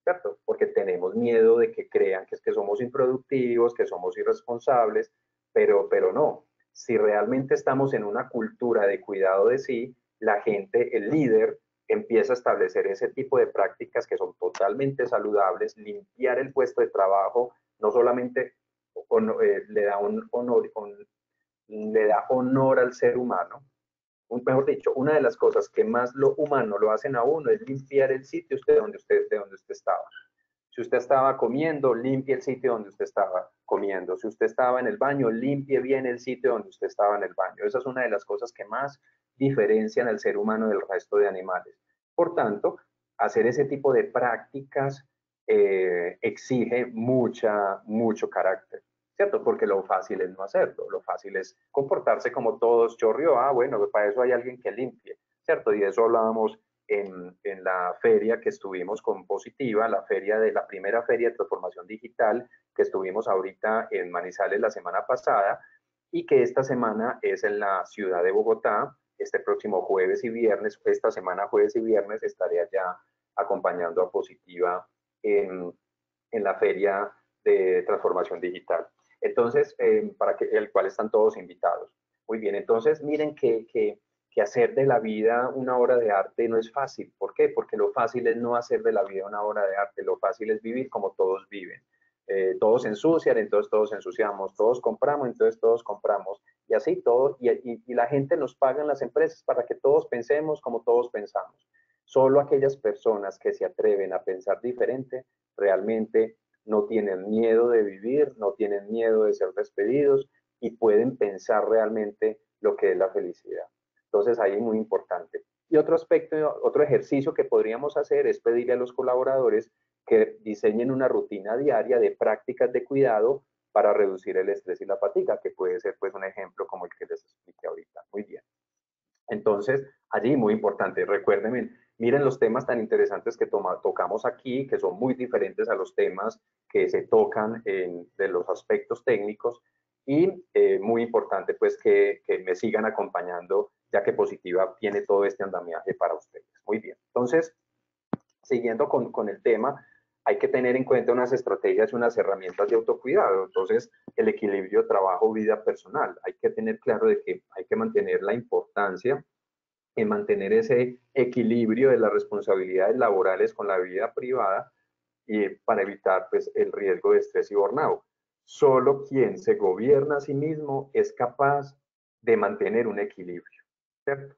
¿cierto? Porque tenemos miedo de que crean que es que somos improductivos, que somos irresponsables, pero no. Si realmente estamos en una cultura de cuidado de sí, la gente, el líder, empieza a establecer ese tipo de prácticas que son totalmente saludables, limpiar el puesto de trabajo, no solamente le da le da honor al ser humano, mejor dicho, una de las cosas que más lo humano lo hacen a uno es limpiar el sitio de donde usted estaba. Si usted estaba comiendo, limpie el sitio donde usted estaba comiendo. Si usted estaba en el baño, limpie bien el sitio donde usted estaba en el baño. Esa es una de las cosas que más diferencian al ser humano del resto de animales. Por tanto, hacer ese tipo de prácticas exige mucho carácter, ¿cierto? Porque lo fácil es no hacerlo, lo fácil es comportarse como todos, chorrió, bueno, para eso hay alguien que limpie, ¿cierto? Y de eso hablábamos en la feria que estuvimos con Positiva, la primera feria de transformación digital que estuvimos ahorita en Manizales la semana pasada, y que esta semana es en la ciudad de Bogotá. Este próximo jueves y viernes, esta semana jueves y viernes, estaré allá acompañando a Positiva en la feria de transformación digital. Entonces, el cual están todos invitados. Muy bien, entonces miren que hacer de la vida una obra de arte no es fácil. ¿Por qué? Porque lo fácil es no hacer de la vida una obra de arte, lo fácil es vivir como todos viven. Todos se ensucian, entonces todos ensuciamos, todos compramos, entonces todos compramos, y así todo, y la gente nos paga en las empresas para que todos pensemos como todos pensamos. Solo aquellas personas que se atreven a pensar diferente realmente no tienen miedo de vivir, no tienen miedo de ser despedidos y pueden pensar realmente lo que es la felicidad. Entonces, ahí es muy importante. Y otro aspecto, otro ejercicio que podríamos hacer es pedirle a los colaboradores que diseñen una rutina diaria de prácticas de cuidado para reducir el estrés y la fatiga, que puede ser pues un ejemplo como el que les expliqué ahorita. Muy bien. Entonces, allí muy importante, recuérdenme, miren los temas tan interesantes que tocamos aquí, que son muy diferentes a los temas que se tocan de los aspectos técnicos, y muy importante pues que me sigan acompañando, ya que Positiva tiene todo este andamiaje para ustedes. Muy bien, entonces, siguiendo con el tema, hay que tener en cuenta unas estrategias y unas herramientas de autocuidado. Entonces, el equilibrio trabajo-vida personal. Hay que tener claro de que hay que mantener la importancia en mantener ese equilibrio de las responsabilidades laborales con la vida privada y para evitar pues, el riesgo de estrés y burnout. Solo quien se gobierna a sí mismo es capaz de mantener un equilibrio, ¿cierto?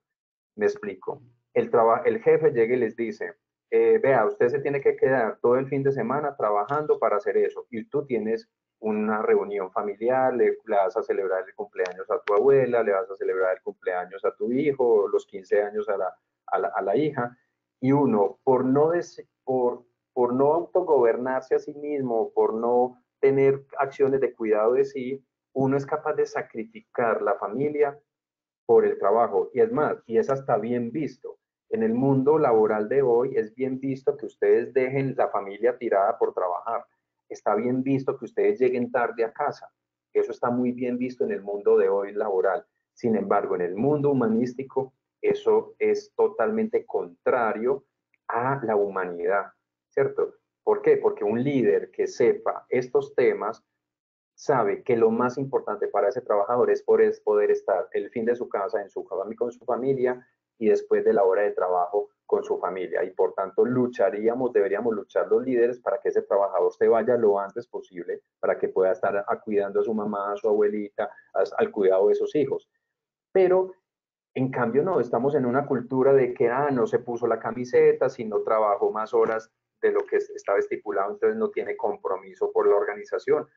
Me explico. El jefe llega y les dice, vea, usted se tiene que quedar todo el fin de semana trabajando para hacer eso, y tú tienes una reunión familiar, le vas a celebrar el cumpleaños a tu abuela, le vas a celebrar el cumpleaños a tu hijo, los 15 años a la hija, y uno, por no autogobernarse a sí mismo, por no tener acciones de cuidado de sí, uno es capaz de sacrificar la familia por el trabajo. Y es más, y es hasta bien visto. En el mundo laboral de hoy es bien visto que ustedes dejen la familia tirada por trabajar. Está bien visto que ustedes lleguen tarde a casa. Eso está muy bien visto en el mundo de hoy laboral. Sin embargo, en el mundo humanístico, eso es totalmente contrario a la humanidad, ¿cierto? ¿Por qué? Porque un líder que sepa estos temas sabe que lo más importante para ese trabajador es poder estar el fin de su casa con su familia y después de la hora de trabajo con su familia. Y por tanto deberíamos luchar los líderes para que ese trabajador se vaya lo antes posible, para que pueda estar cuidando a su mamá, a su abuelita, al cuidado de sus hijos. Pero en cambio no, estamos en una cultura de que no se puso la camiseta, si no trabajó más horas de lo que estaba estipulado, entonces no tiene compromiso por la organización.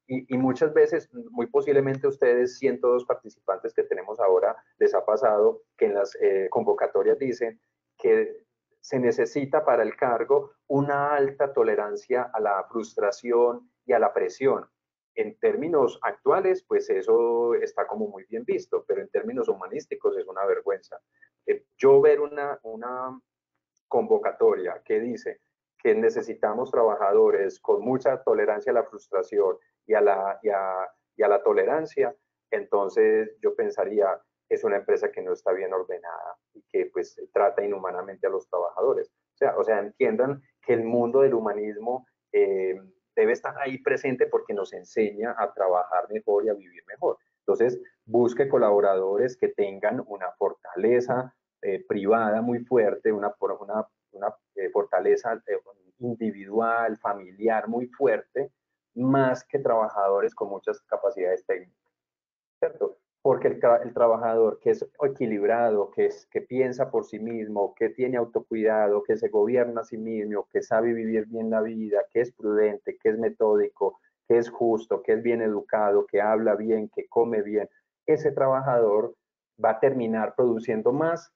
Y muchas veces, muy posiblemente ustedes, 102 participantes que tenemos ahora, les ha pasado que en las convocatorias dicen que se necesita para el cargo una alta tolerancia a la frustración y a la presión. En términos actuales, pues eso está como muy bien visto, pero en términos humanísticos es una vergüenza. Yo ver una convocatoria que dice que necesitamos trabajadores con mucha tolerancia a la frustración y a la tolerancia, entonces yo pensaría, es una empresa que no está bien ordenada y que pues trata inhumanamente a los trabajadores. O sea entiendan que el mundo del humanismo debe estar ahí presente porque nos enseña a trabajar mejor y a vivir mejor. Entonces, busque colaboradores que tengan una fortaleza privada muy fuerte, una fortaleza individual, familiar muy fuerte, más que trabajadores con muchas capacidades técnicas, ¿cierto? Porque el trabajador que es equilibrado, que piensa por sí mismo, que tiene autocuidado, que se gobierna a sí mismo, que sabe vivir bien la vida, que es prudente, que es metódico, que es justo, que es bien educado, que habla bien, que come bien, ese trabajador va a terminar produciendo más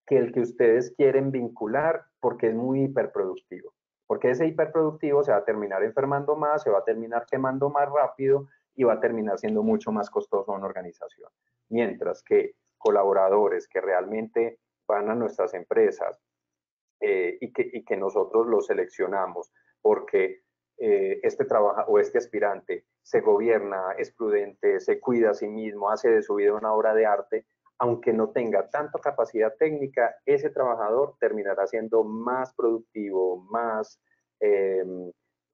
que el que ustedes quieren vincular porque es muy hiperproductivo. Porque ese hiperproductivo se va a terminar enfermando más, se va a terminar quemando más rápido y va a terminar siendo mucho más costoso a una organización. Mientras que colaboradores que realmente van a nuestras empresas y que nosotros los seleccionamos porque este aspirante se gobierna, es prudente, se cuida a sí mismo, hace de su vida una obra de arte, aunque no tenga tanta capacidad técnica, ese trabajador terminará siendo más productivo, más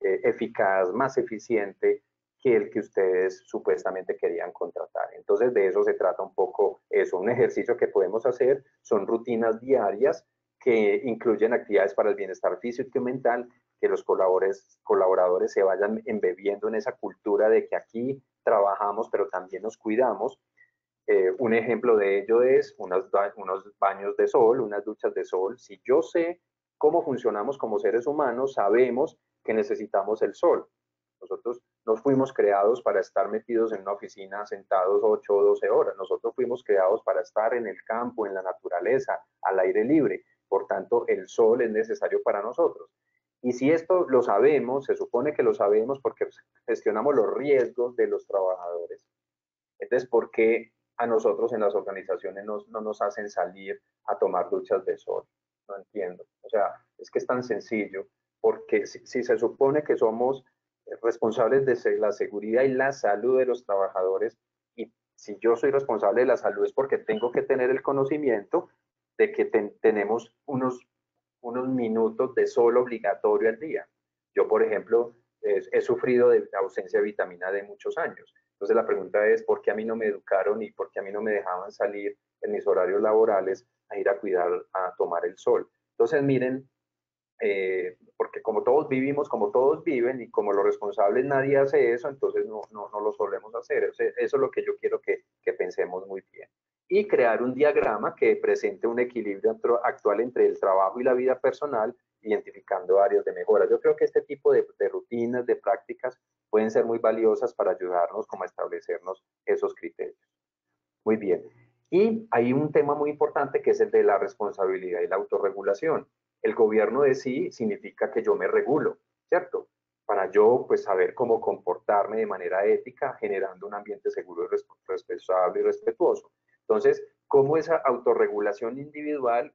eficaz, más eficiente que el que ustedes supuestamente querían contratar. Entonces, de eso se trata un poco eso. Un ejercicio que podemos hacer son rutinas diarias que incluyen actividades para el bienestar físico y mental, que los colaboradores se vayan embebiendo en esa cultura de que aquí trabajamos, pero también nos cuidamos. Un ejemplo de ello es unos baños de sol, unas duchas de sol. Si yo sé cómo funcionamos como seres humanos, sabemos que necesitamos el sol. Nosotros no fuimos creados para estar metidos en una oficina sentados 8 o 12 horas. Nosotros fuimos creados para estar en el campo, en la naturaleza, al aire libre. Por tanto, el sol es necesario para nosotros. Y si esto lo sabemos, se supone que lo sabemos porque gestionamos los riesgos de los trabajadores. Entonces, ¿por qué a nosotros en las organizaciones no nos hacen salir a tomar duchas de sol? No entiendo. O sea, es que es tan sencillo, porque si se supone que somos responsables de la seguridad y la salud de los trabajadores, y si yo soy responsable de la salud es porque tengo que tener el conocimiento de que tenemos unos minutos de sol obligatorio al día. Yo, por ejemplo, he sufrido de ausencia de vitamina D muchos años. Entonces la pregunta es, ¿por qué a mí no me educaron y por qué a mí no me dejaban salir en mis horarios laborales a ir a cuidar, a tomar el sol? Entonces miren, porque como todos vivimos, como todos viven y como los responsables nadie hace eso, entonces no lo solemos hacer. Eso es lo que yo quiero que pensemos muy bien. Y crear un diagrama que presente un equilibrio actual entre el trabajo y la vida personal, identificando áreas de mejora. Yo creo que este tipo de rutinas, de prácticas, pueden ser muy valiosas para ayudarnos como a establecernos esos criterios. Muy bien. Y hay un tema muy importante que es el de la responsabilidad y la autorregulación. El gobierno de sí significa que yo me regulo, ¿cierto? Para yo, pues, saber cómo comportarme de manera ética, generando un ambiente seguro, responsable y respetuoso. Entonces, ¿cómo esa autorregulación individual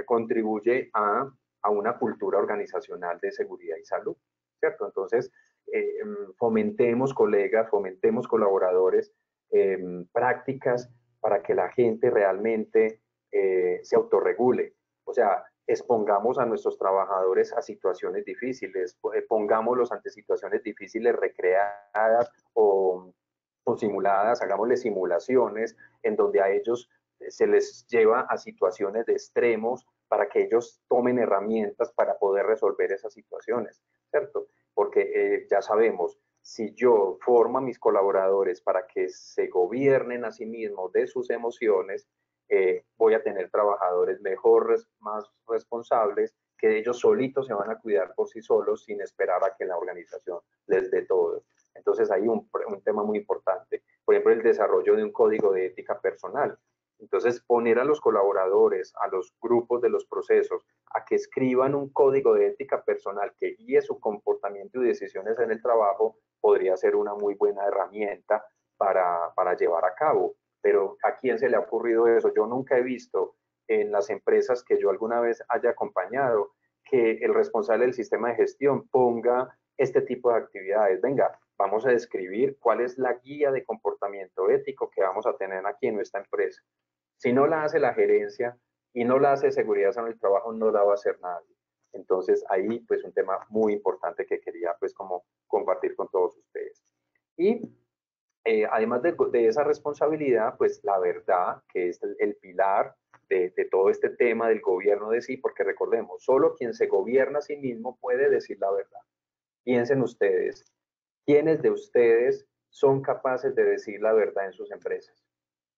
contribuye a una cultura organizacional de seguridad y salud? ¿Cierto? Entonces, fomentemos, colegas, fomentemos colaboradores, prácticas para que la gente realmente se autorregule. O sea, expongamos a nuestros trabajadores a situaciones difíciles, pongámoslos ante situaciones difíciles recreadas o simuladas, hagámosles simulaciones en donde a ellos se les lleva a situaciones de extremos para que ellos tomen herramientas para poder resolver esas situaciones, ¿cierto? Porque ya sabemos, si yo formo a mis colaboradores para que se gobiernen a sí mismos de sus emociones, voy a tener trabajadores mejores, más responsables, que ellos solitos se van a cuidar por sí solos sin esperar a que la organización les dé todo. Entonces hay un tema muy importante. Por ejemplo, el desarrollo de un código de ética personal. Entonces, poner a los colaboradores, a los grupos de los procesos, a que escriban un código de ética personal que guíe su comportamiento y decisiones en el trabajo, podría ser una muy buena herramienta para llevar a cabo. Pero ¿a quién se le ha ocurrido eso? Yo nunca he visto en las empresas que yo alguna vez haya acompañado que el responsable del sistema de gestión ponga este tipo de actividades. Venga, vamos a describir cuál es la guía de comportamiento ético que vamos a tener aquí en nuestra empresa. Si no la hace la gerencia y no la hace seguridad en el trabajo, no la va a hacer nadie. Entonces ahí pues un tema muy importante que quería pues como compartir con todos ustedes. Y además de esa responsabilidad, pues la verdad, que es el pilar de todo este tema del gobierno de sí, porque recordemos, solo quien se gobierna a sí mismo puede decir la verdad. Piensen ustedes, ¿quiénes de ustedes son capaces de decir la verdad en sus empresas?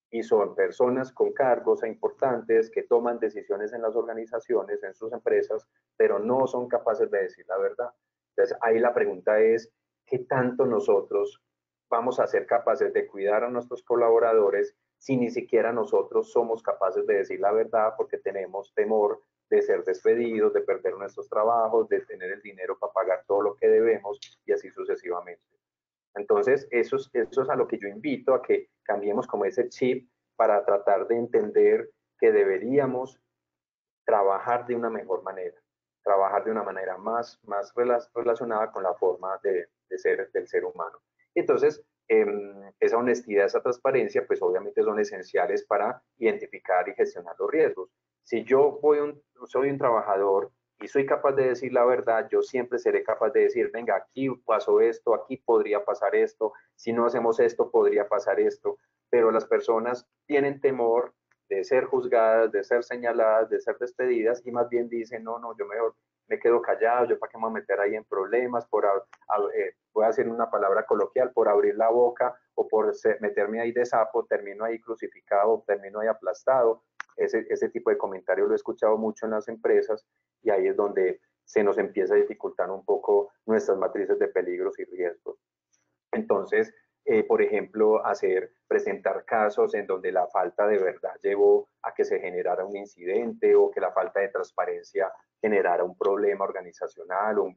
Y son personas con cargos importantes que toman decisiones en las organizaciones, en sus empresas, pero no son capaces de decir la verdad. Entonces, ahí la pregunta es, ¿qué tanto nosotros vamos a ser capaces de cuidar a nuestros colaboradores si ni siquiera nosotros somos capaces de decir la verdad porque tenemos temor de ser despedidos, de perder nuestros trabajos, de tener el dinero para pagar todo lo que debemos y así sucesivamente? Entonces, eso es a lo que yo invito, a que cambiemos como ese chip para tratar de entender que deberíamos trabajar de una mejor manera, trabajar de una manera más relacionada con la forma de ser del ser humano. Entonces, esa honestidad, esa transparencia, pues obviamente son esenciales para identificar y gestionar los riesgos. Si yo soy un trabajador y soy capaz de decir la verdad, yo siempre seré capaz de decir, venga, aquí pasó esto, aquí podría pasar esto, si no hacemos esto, podría pasar esto, pero las personas tienen temor de ser juzgadas, de ser señaladas, de ser despedidas, y más bien dicen, no, yo mejor me quedo callado, yo para qué me voy a meter ahí en problemas, voy a decir una palabra coloquial, por abrir la boca o por meterme ahí de sapo, termino ahí crucificado, termino ahí aplastado. Ese tipo de comentarios lo he escuchado mucho en las empresas y ahí es donde se nos empieza a dificultar un poco nuestras matrices de peligros y riesgos. Entonces, por ejemplo, presentar casos en donde la falta de verdad llevó a que se generara un incidente o que la falta de transparencia generara un problema organizacional o un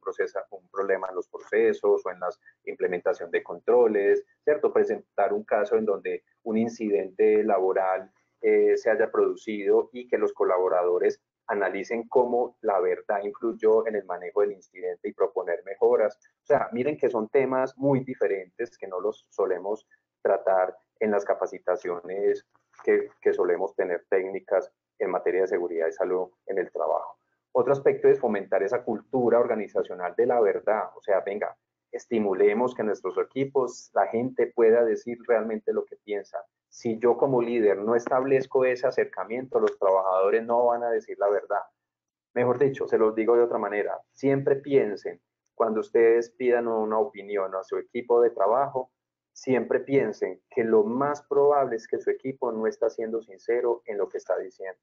problema en los procesos o en la implementación de controles, ¿cierto? Presentar un caso en donde un incidente laboral se haya producido y que los colaboradores analicen cómo la verdad influyó en el manejo del incidente y proponer mejoras. O sea, miren que son temas muy diferentes que no los solemos tratar en las capacitaciones que solemos tener técnicas en materia de seguridad y salud en el trabajo. Otro aspecto es fomentar esa cultura organizacional de la verdad. O sea, venga, estimulemos que nuestros equipos, la gente pueda decir realmente lo que piensa. Si yo como líder no establezco ese acercamiento, los trabajadores no van a decir la verdad. Mejor dicho, se los digo de otra manera, siempre piensen, cuando ustedes pidan una opinión a su equipo de trabajo, siempre piensen que lo más probable es que su equipo no está siendo sincero en lo que está diciendo,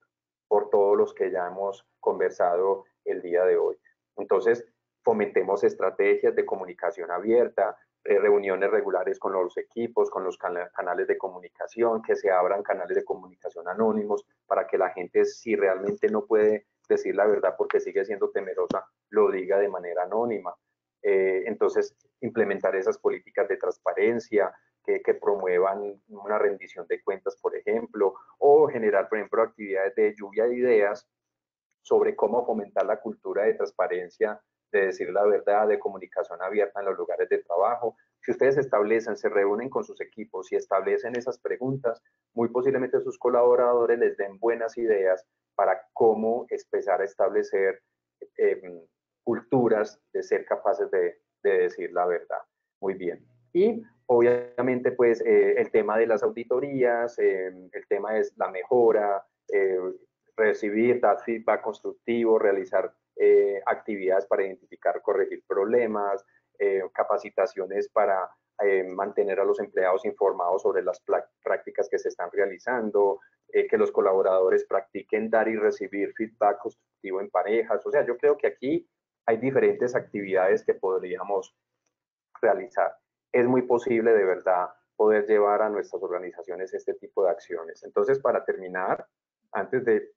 por todos los que ya hemos conversado el día de hoy. Entonces, fomentemos estrategias de comunicación abierta, reuniones regulares con los equipos, con los canales de comunicación, que se abran canales de comunicación anónimos para que la gente, si realmente no puede decir la verdad porque sigue siendo temerosa, lo diga de manera anónima. Entonces, implementar esas políticas de transparencia que promuevan una rendición de cuentas, por ejemplo, o generar, por ejemplo, actividades de lluvia de ideas sobre cómo fomentar la cultura de transparencia, de decir la verdad, de comunicación abierta en los lugares de trabajo. Si ustedes establecen, se reúnen con sus equipos y establecen esas preguntas, muy posiblemente sus colaboradores les den buenas ideas para cómo empezar a establecer culturas de ser capaces de decir la verdad. Muy bien. Y obviamente, pues, el tema de las auditorías, el tema es la mejora, recibir, dar feedback constructivo, realizar actividades para identificar, corregir problemas, capacitaciones para mantener a los empleados informados sobre las prácticas que se están realizando, que los colaboradores practiquen dar y recibir feedback constructivo en parejas. O sea, yo creo que aquí hay diferentes actividades que podríamos realizar. Es muy posible de verdad poder llevar a nuestras organizaciones este tipo de acciones. Entonces, para terminar, antes de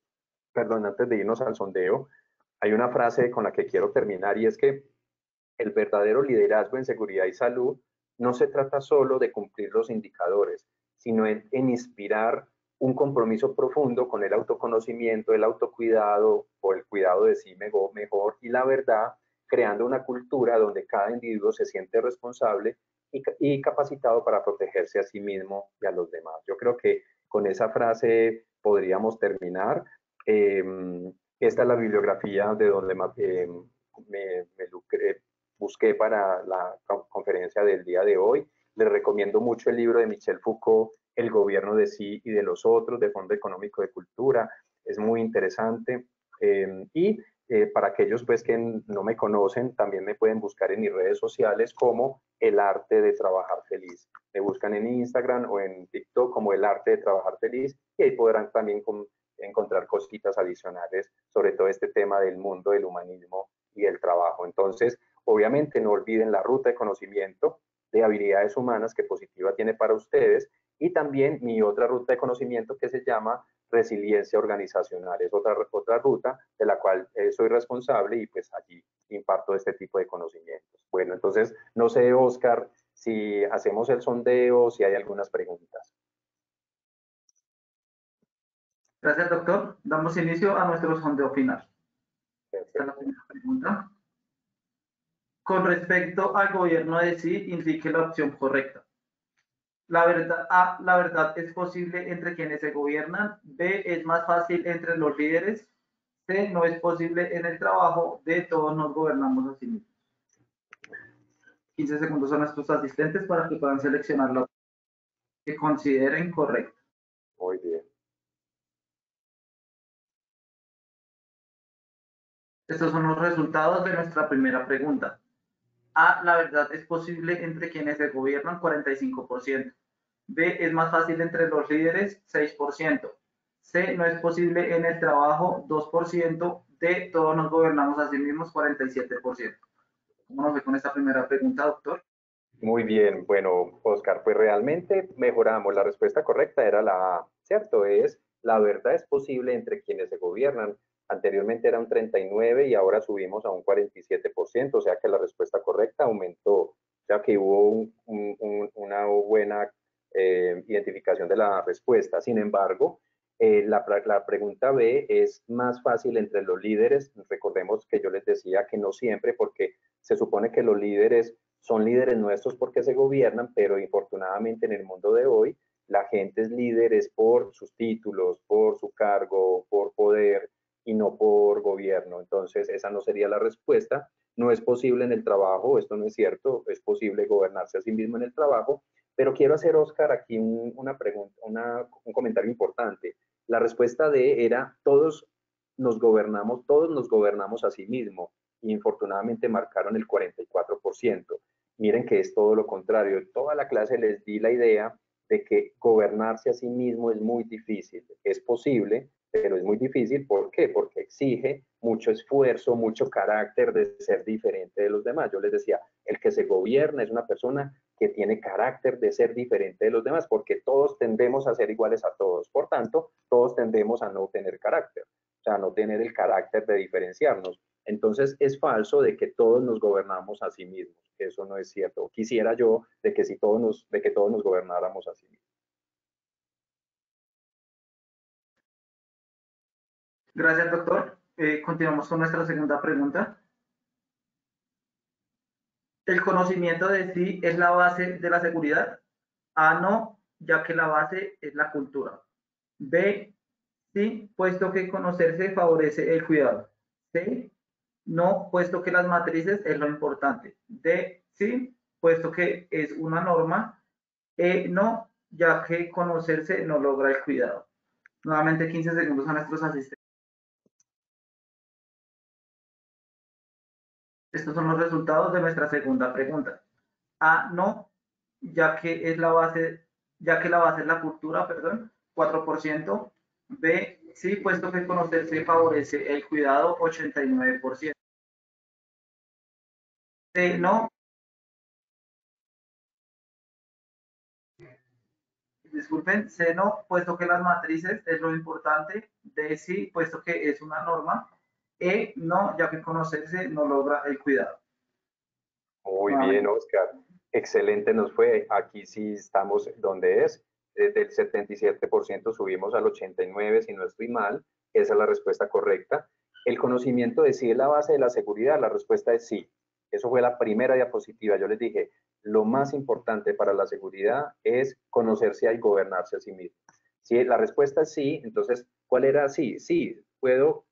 irnos al sondeo, hay una frase con la que quiero terminar y es que el verdadero liderazgo en seguridad y salud no se trata solo de cumplir los indicadores, sino en inspirar un compromiso profundo con el autoconocimiento, el autocuidado o el cuidado de sí mejor y la verdad, creando una cultura donde cada individuo se siente responsable y capacitado para protegerse a sí mismo y a los demás. Yo creo que con esa frase podríamos terminar. Esta es la bibliografía de donde busqué para la conferencia del día de hoy. Les recomiendo mucho el libro de Michel Foucault, El gobierno de sí y de los otros, de Fondo Económico de Cultura. Es muy interesante. Para aquellos pues, que no me conocen, también me pueden buscar en mis redes sociales como El Arte de Trabajar Feliz. Me buscan en Instagram o en TikTok como El Arte de Trabajar Feliz y ahí podrán también encontrar cositas adicionales sobre todo este tema del mundo del humanismo y el trabajo. Entonces, obviamente no olviden la ruta de conocimiento de habilidades humanas que Positiva tiene para ustedes y también mi otra ruta de conocimiento que se llama resiliencia organizacional. Es otra ruta de la cual soy responsable y pues allí imparto este tipo de conocimientos. Bueno, entonces, no sé, Oscar, si hacemos el sondeo, si hay algunas preguntas. Gracias, doctor. Damos inicio a nuestro sondeo final. Esta es la primera pregunta. Con respecto al gobierno de sí, indique la opción correcta. La verdad, A, la verdad es posible entre quienes se gobiernan. B, es más fácil entre los líderes. C, no es posible en el trabajo. D, todos nos gobernamos a sí mismos. 15 segundos a nuestros asistentes para que puedan seleccionar la opción que consideren correcta. Muy bien. Estos son los resultados de nuestra primera pregunta. A, la verdad es posible entre quienes se gobiernan, 45%. B, es más fácil entre los líderes, 6%. C, no es posible en el trabajo, 2%. D, todos nos gobernamos a sí mismos, 47%. ¿Cómo nos ve con esta primera pregunta, doctor? Muy bien, bueno, Oscar, pues realmente mejoramos. La respuesta correcta era la A, ¿cierto? Es la verdad es posible entre quienes se gobiernan. Anteriormente era un 39 y ahora subimos a un 47%, o sea que la respuesta correcta aumentó, o sea que hubo una buena identificación de la respuesta. Sin embargo, la pregunta B es más fácil entre los líderes. Recordemos que yo les decía que no siempre, porque se supone que los líderes son líderes nuestros porque se gobiernan, pero infortunadamente en el mundo de hoy la gente es líderes por sus títulos, por su cargo, por poder y no por gobierno. Entonces, esa no sería la respuesta. No es posible en el trabajo, esto no es cierto, es posible gobernarse a sí mismo en el trabajo, pero quiero hacer, Oscar, aquí una pregunta, un comentario importante. La respuesta de era todos nos gobernamos a sí mismo. Y infortunadamente marcaron el 44%. Miren que es todo lo contrario. Toda la clase les di la idea de que gobernarse a sí mismo es muy difícil. Es posible, pero es muy difícil. ¿Por qué? Porque exige mucho esfuerzo, mucho carácter de ser diferente de los demás. Yo les decía, el que se gobierna es una persona que tiene carácter de ser diferente de los demás, porque todos tendemos a ser iguales a todos. Por tanto, todos tendemos a no tener carácter, o sea, no tener el carácter de diferenciarnos. Entonces es falso de que todos nos gobernamos a sí mismos. Eso no es cierto. Quisiera yo de que, de que todos nos gobernáramos a sí mismos. Gracias, doctor. Continuamos con nuestra segunda pregunta. ¿El conocimiento de sí es la base de la seguridad? A, no, ya que la base es la cultura. B, sí, puesto que conocerse favorece el cuidado. C, no, puesto que las matrices es lo importante. D, sí, puesto que es una norma. E, no, ya que conocerse no logra el cuidado. Nuevamente 15 segundos a nuestros asistentes. Estos son los resultados de nuestra segunda pregunta. A, no, ya que la base es la cultura, perdón, 4%. B, sí, puesto que conocerse favorece el cuidado, 89%. C, no, disculpen, C, no, puesto que las matrices es lo importante. D, sí, puesto que es una norma. E, no, ya que conocerse no logra el cuidado. Muy bien, Nuevamente. Oscar. Excelente nos fue. Aquí sí estamos donde es. Desde el 77% subimos al 89%, si no estoy mal. Esa es la respuesta correcta. El conocimiento de sí es la base de la seguridad. La respuesta es sí. Eso fue la primera diapositiva. Yo les dije, lo más importante para la seguridad es conocerse y gobernarse a sí mismo. Si la respuesta es sí, entonces, ¿cuál era sí? Sí, puedo,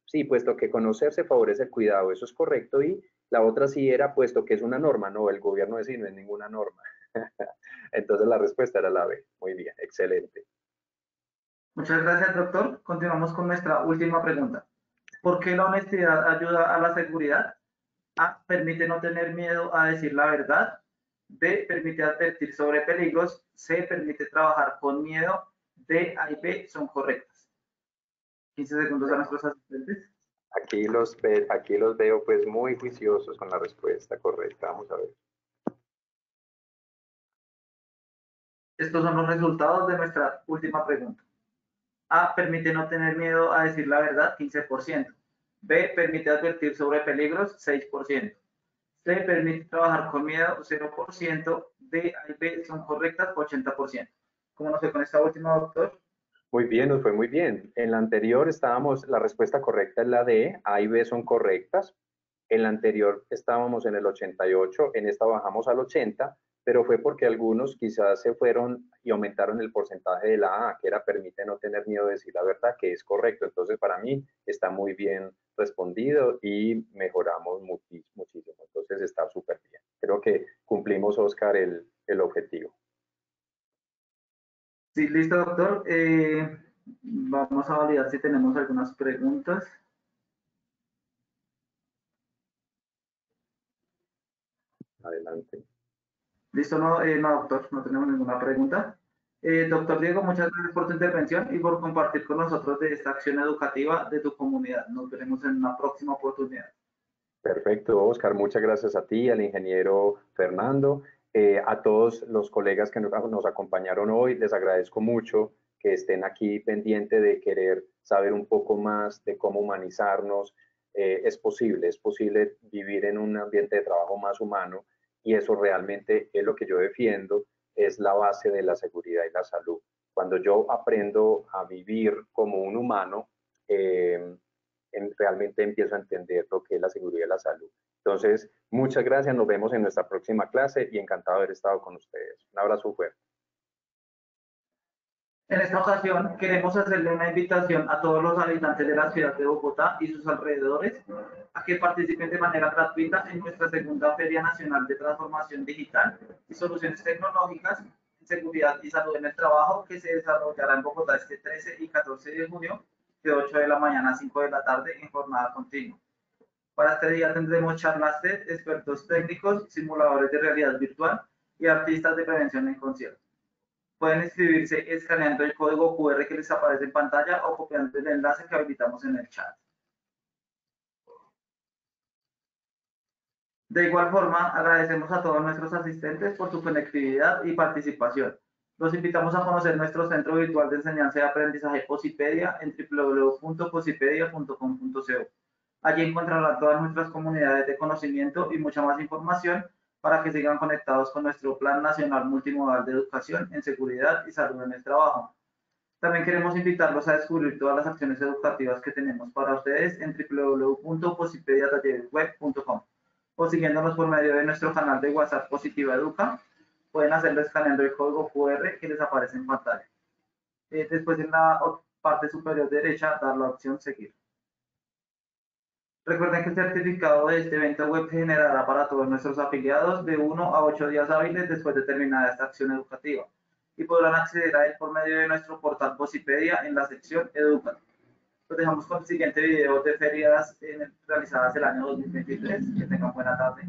sí, puesto que conocerse favorece el cuidado. Eso es correcto. Y la otra sí era, puesto que es una norma, no, el gobierno de sí no es ninguna norma. Entonces la respuesta era la B. Muy bien, excelente. Muchas gracias, doctor. Continuamos con nuestra última pregunta. ¿Por qué la honestidad ayuda a la seguridad? A, permite no tener miedo a decir la verdad. B, permite advertir sobre peligros. C, permite trabajar con miedo. D, A y B son correctas. 15 segundos a Bueno, nuestros asistentes. aquí los veo pues muy juiciosos con la respuesta correcta. Vamos a ver. Estos son los resultados de nuestra última pregunta. A, permite no tener miedo a decir la verdad, 15%. B, permite advertir sobre peligros, 6%. C, permite trabajar con miedo, 0%. D, A y B son correctas, 80%. ¿Cómo nos fue con esta última, doctor? Muy bien, nos fue muy bien. En la anterior estábamos, la respuesta correcta es la D, A y B son correctas. En la anterior estábamos en el 88, en esta bajamos al 80, pero fue porque algunos quizás se fueron y aumentaron el porcentaje de la A, que era permite no tener miedo de decir la verdad, que es correcto. Entonces, para mí está muy bien respondido y mejoramos muchísimo. Entonces, está súper bien. Creo que cumplimos, Oscar, el objetivo. Sí, listo, doctor. Vamos a validar si tenemos algunas preguntas. Adelante. Listo, no, no, doctor, no tenemos ninguna pregunta. Doctor Diego, muchas gracias por tu intervención y por compartir con nosotros de esta acción educativa de tu comunidad. Nos veremos en una próxima oportunidad. Perfecto, Oscar, muchas gracias a ti, al ingeniero Fernando, a todos los colegas que nos acompañaron hoy, les agradezco mucho que estén aquí pendientes de querer saber un poco más de cómo humanizarnos. Es posible vivir en un ambiente de trabajo más humano y eso realmente es lo que yo defiendo, es la base de la seguridad y la salud. Cuando yo aprendo a vivir como un humano, realmente empiezo a entender lo que es la seguridad y la salud. Entonces, muchas gracias, nos vemos en nuestra próxima clase y encantado de haber estado con ustedes. Un abrazo fuerte. En esta ocasión queremos hacerle una invitación a todos los habitantes de la ciudad de Bogotá y sus alrededores a que participen de manera gratuita en nuestra segunda Feria Nacional de Transformación Digital y Soluciones Tecnológicas en Seguridad y Salud en el Trabajo, que se desarrollará en Bogotá este 13 y 14 de junio de 8 de la mañana a 5 de la tarde en jornada continua. Para este día tendremos charlas TED, expertos técnicos, simuladores de realidad virtual y artistas de prevención en concierto. Pueden inscribirse escaneando el código QR que les aparece en pantalla o copiando el enlace que habilitamos en el chat. De igual forma, agradecemos a todos nuestros asistentes por su conectividad y participación. Los invitamos a conocer nuestro centro virtual de enseñanza y aprendizaje Posipedia en www.posipedia.com.co. Allí encontrarán todas nuestras comunidades de conocimiento y mucha más información para que sigan conectados con nuestro Plan Nacional Multimodal de Educación en Seguridad y Salud en el Trabajo. También queremos invitarlos a descubrir todas las acciones educativas que tenemos para ustedes en www.posipediatalleresweb.com o siguiéndonos por medio de nuestro canal de WhatsApp Positiva Educa. Pueden hacerlo escaneando el código QR que les aparece en pantalla. Después en la parte superior derecha dar la opción Seguir. Recuerden que el certificado de este evento web se generará para todos nuestros afiliados de 1 a 8 días hábiles después de terminada esta acción educativa y podrán acceder a él por medio de nuestro portal Posipedia en la sección Educa. Los dejamos con el siguiente video de ferias realizadas el año 2023. Que tengan buena tarde.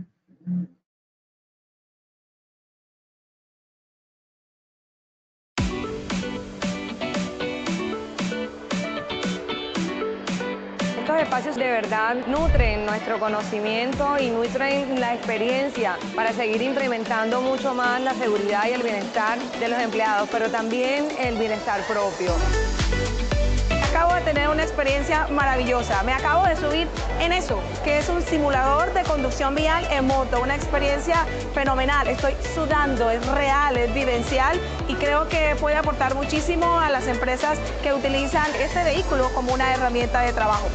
Estos espacios de verdad nutren nuestro conocimiento y nutren la experiencia para seguir incrementando mucho más la seguridad y el bienestar de los empleados, pero también el bienestar propio. Acabo de tener una experiencia maravillosa. Me acabo de subir en eso, que es un simulador de conducción vial en moto. Una experiencia fenomenal. Estoy sudando, es real, es vivencial y creo que puede aportar muchísimo a las empresas que utilizan este vehículo como una herramienta de trabajo.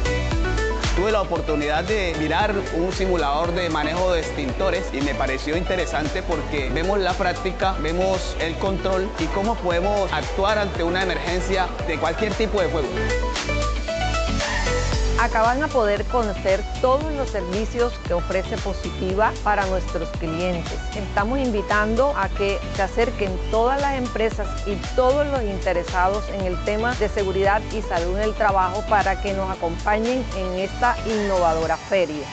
Tuve la oportunidad de mirar un simulador de manejo de extintores y me pareció interesante porque vemos la práctica, vemos el control y cómo podemos actuar ante una emergencia de cualquier tipo de fuego. Acá van a poder conocer todos los servicios que ofrece Positiva para nuestros clientes. Estamos invitando a que se acerquen todas las empresas y todos los interesados en el tema de seguridad y salud en el trabajo para que nos acompañen en esta innovadora feria.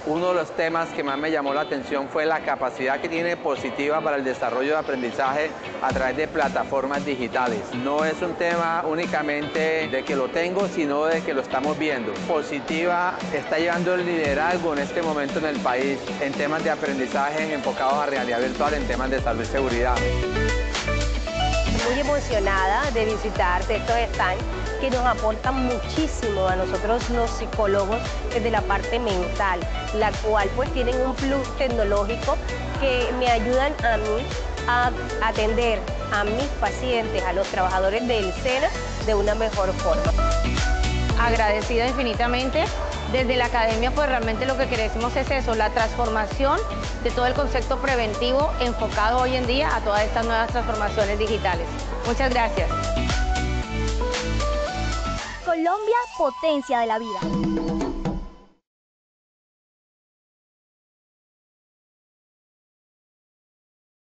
Uno de los temas que más me llamó la atención fue la capacidad que tiene Positiva para el desarrollo de aprendizaje a través de plataformas digitales. No es un tema únicamente de que lo tengo, sino de que lo estamos viendo. Positiva está llevando el liderazgo en este momento en el país en temas de aprendizaje enfocados a realidad virtual, en temas de salud y seguridad. Muy emocionada de visitar estos stands que nos aportan muchísimo a nosotros los psicólogos desde la parte mental, la cual pues tienen un plus tecnológico que me ayudan a mí a atender a mis pacientes, a los trabajadores del SENA de una mejor forma. Agradecida infinitamente. Desde la academia pues realmente lo que queremos es eso, la transformación de todo el concepto preventivo enfocado hoy en día a todas estas nuevas transformaciones digitales. Muchas gracias. Colombia, potencia de la vida.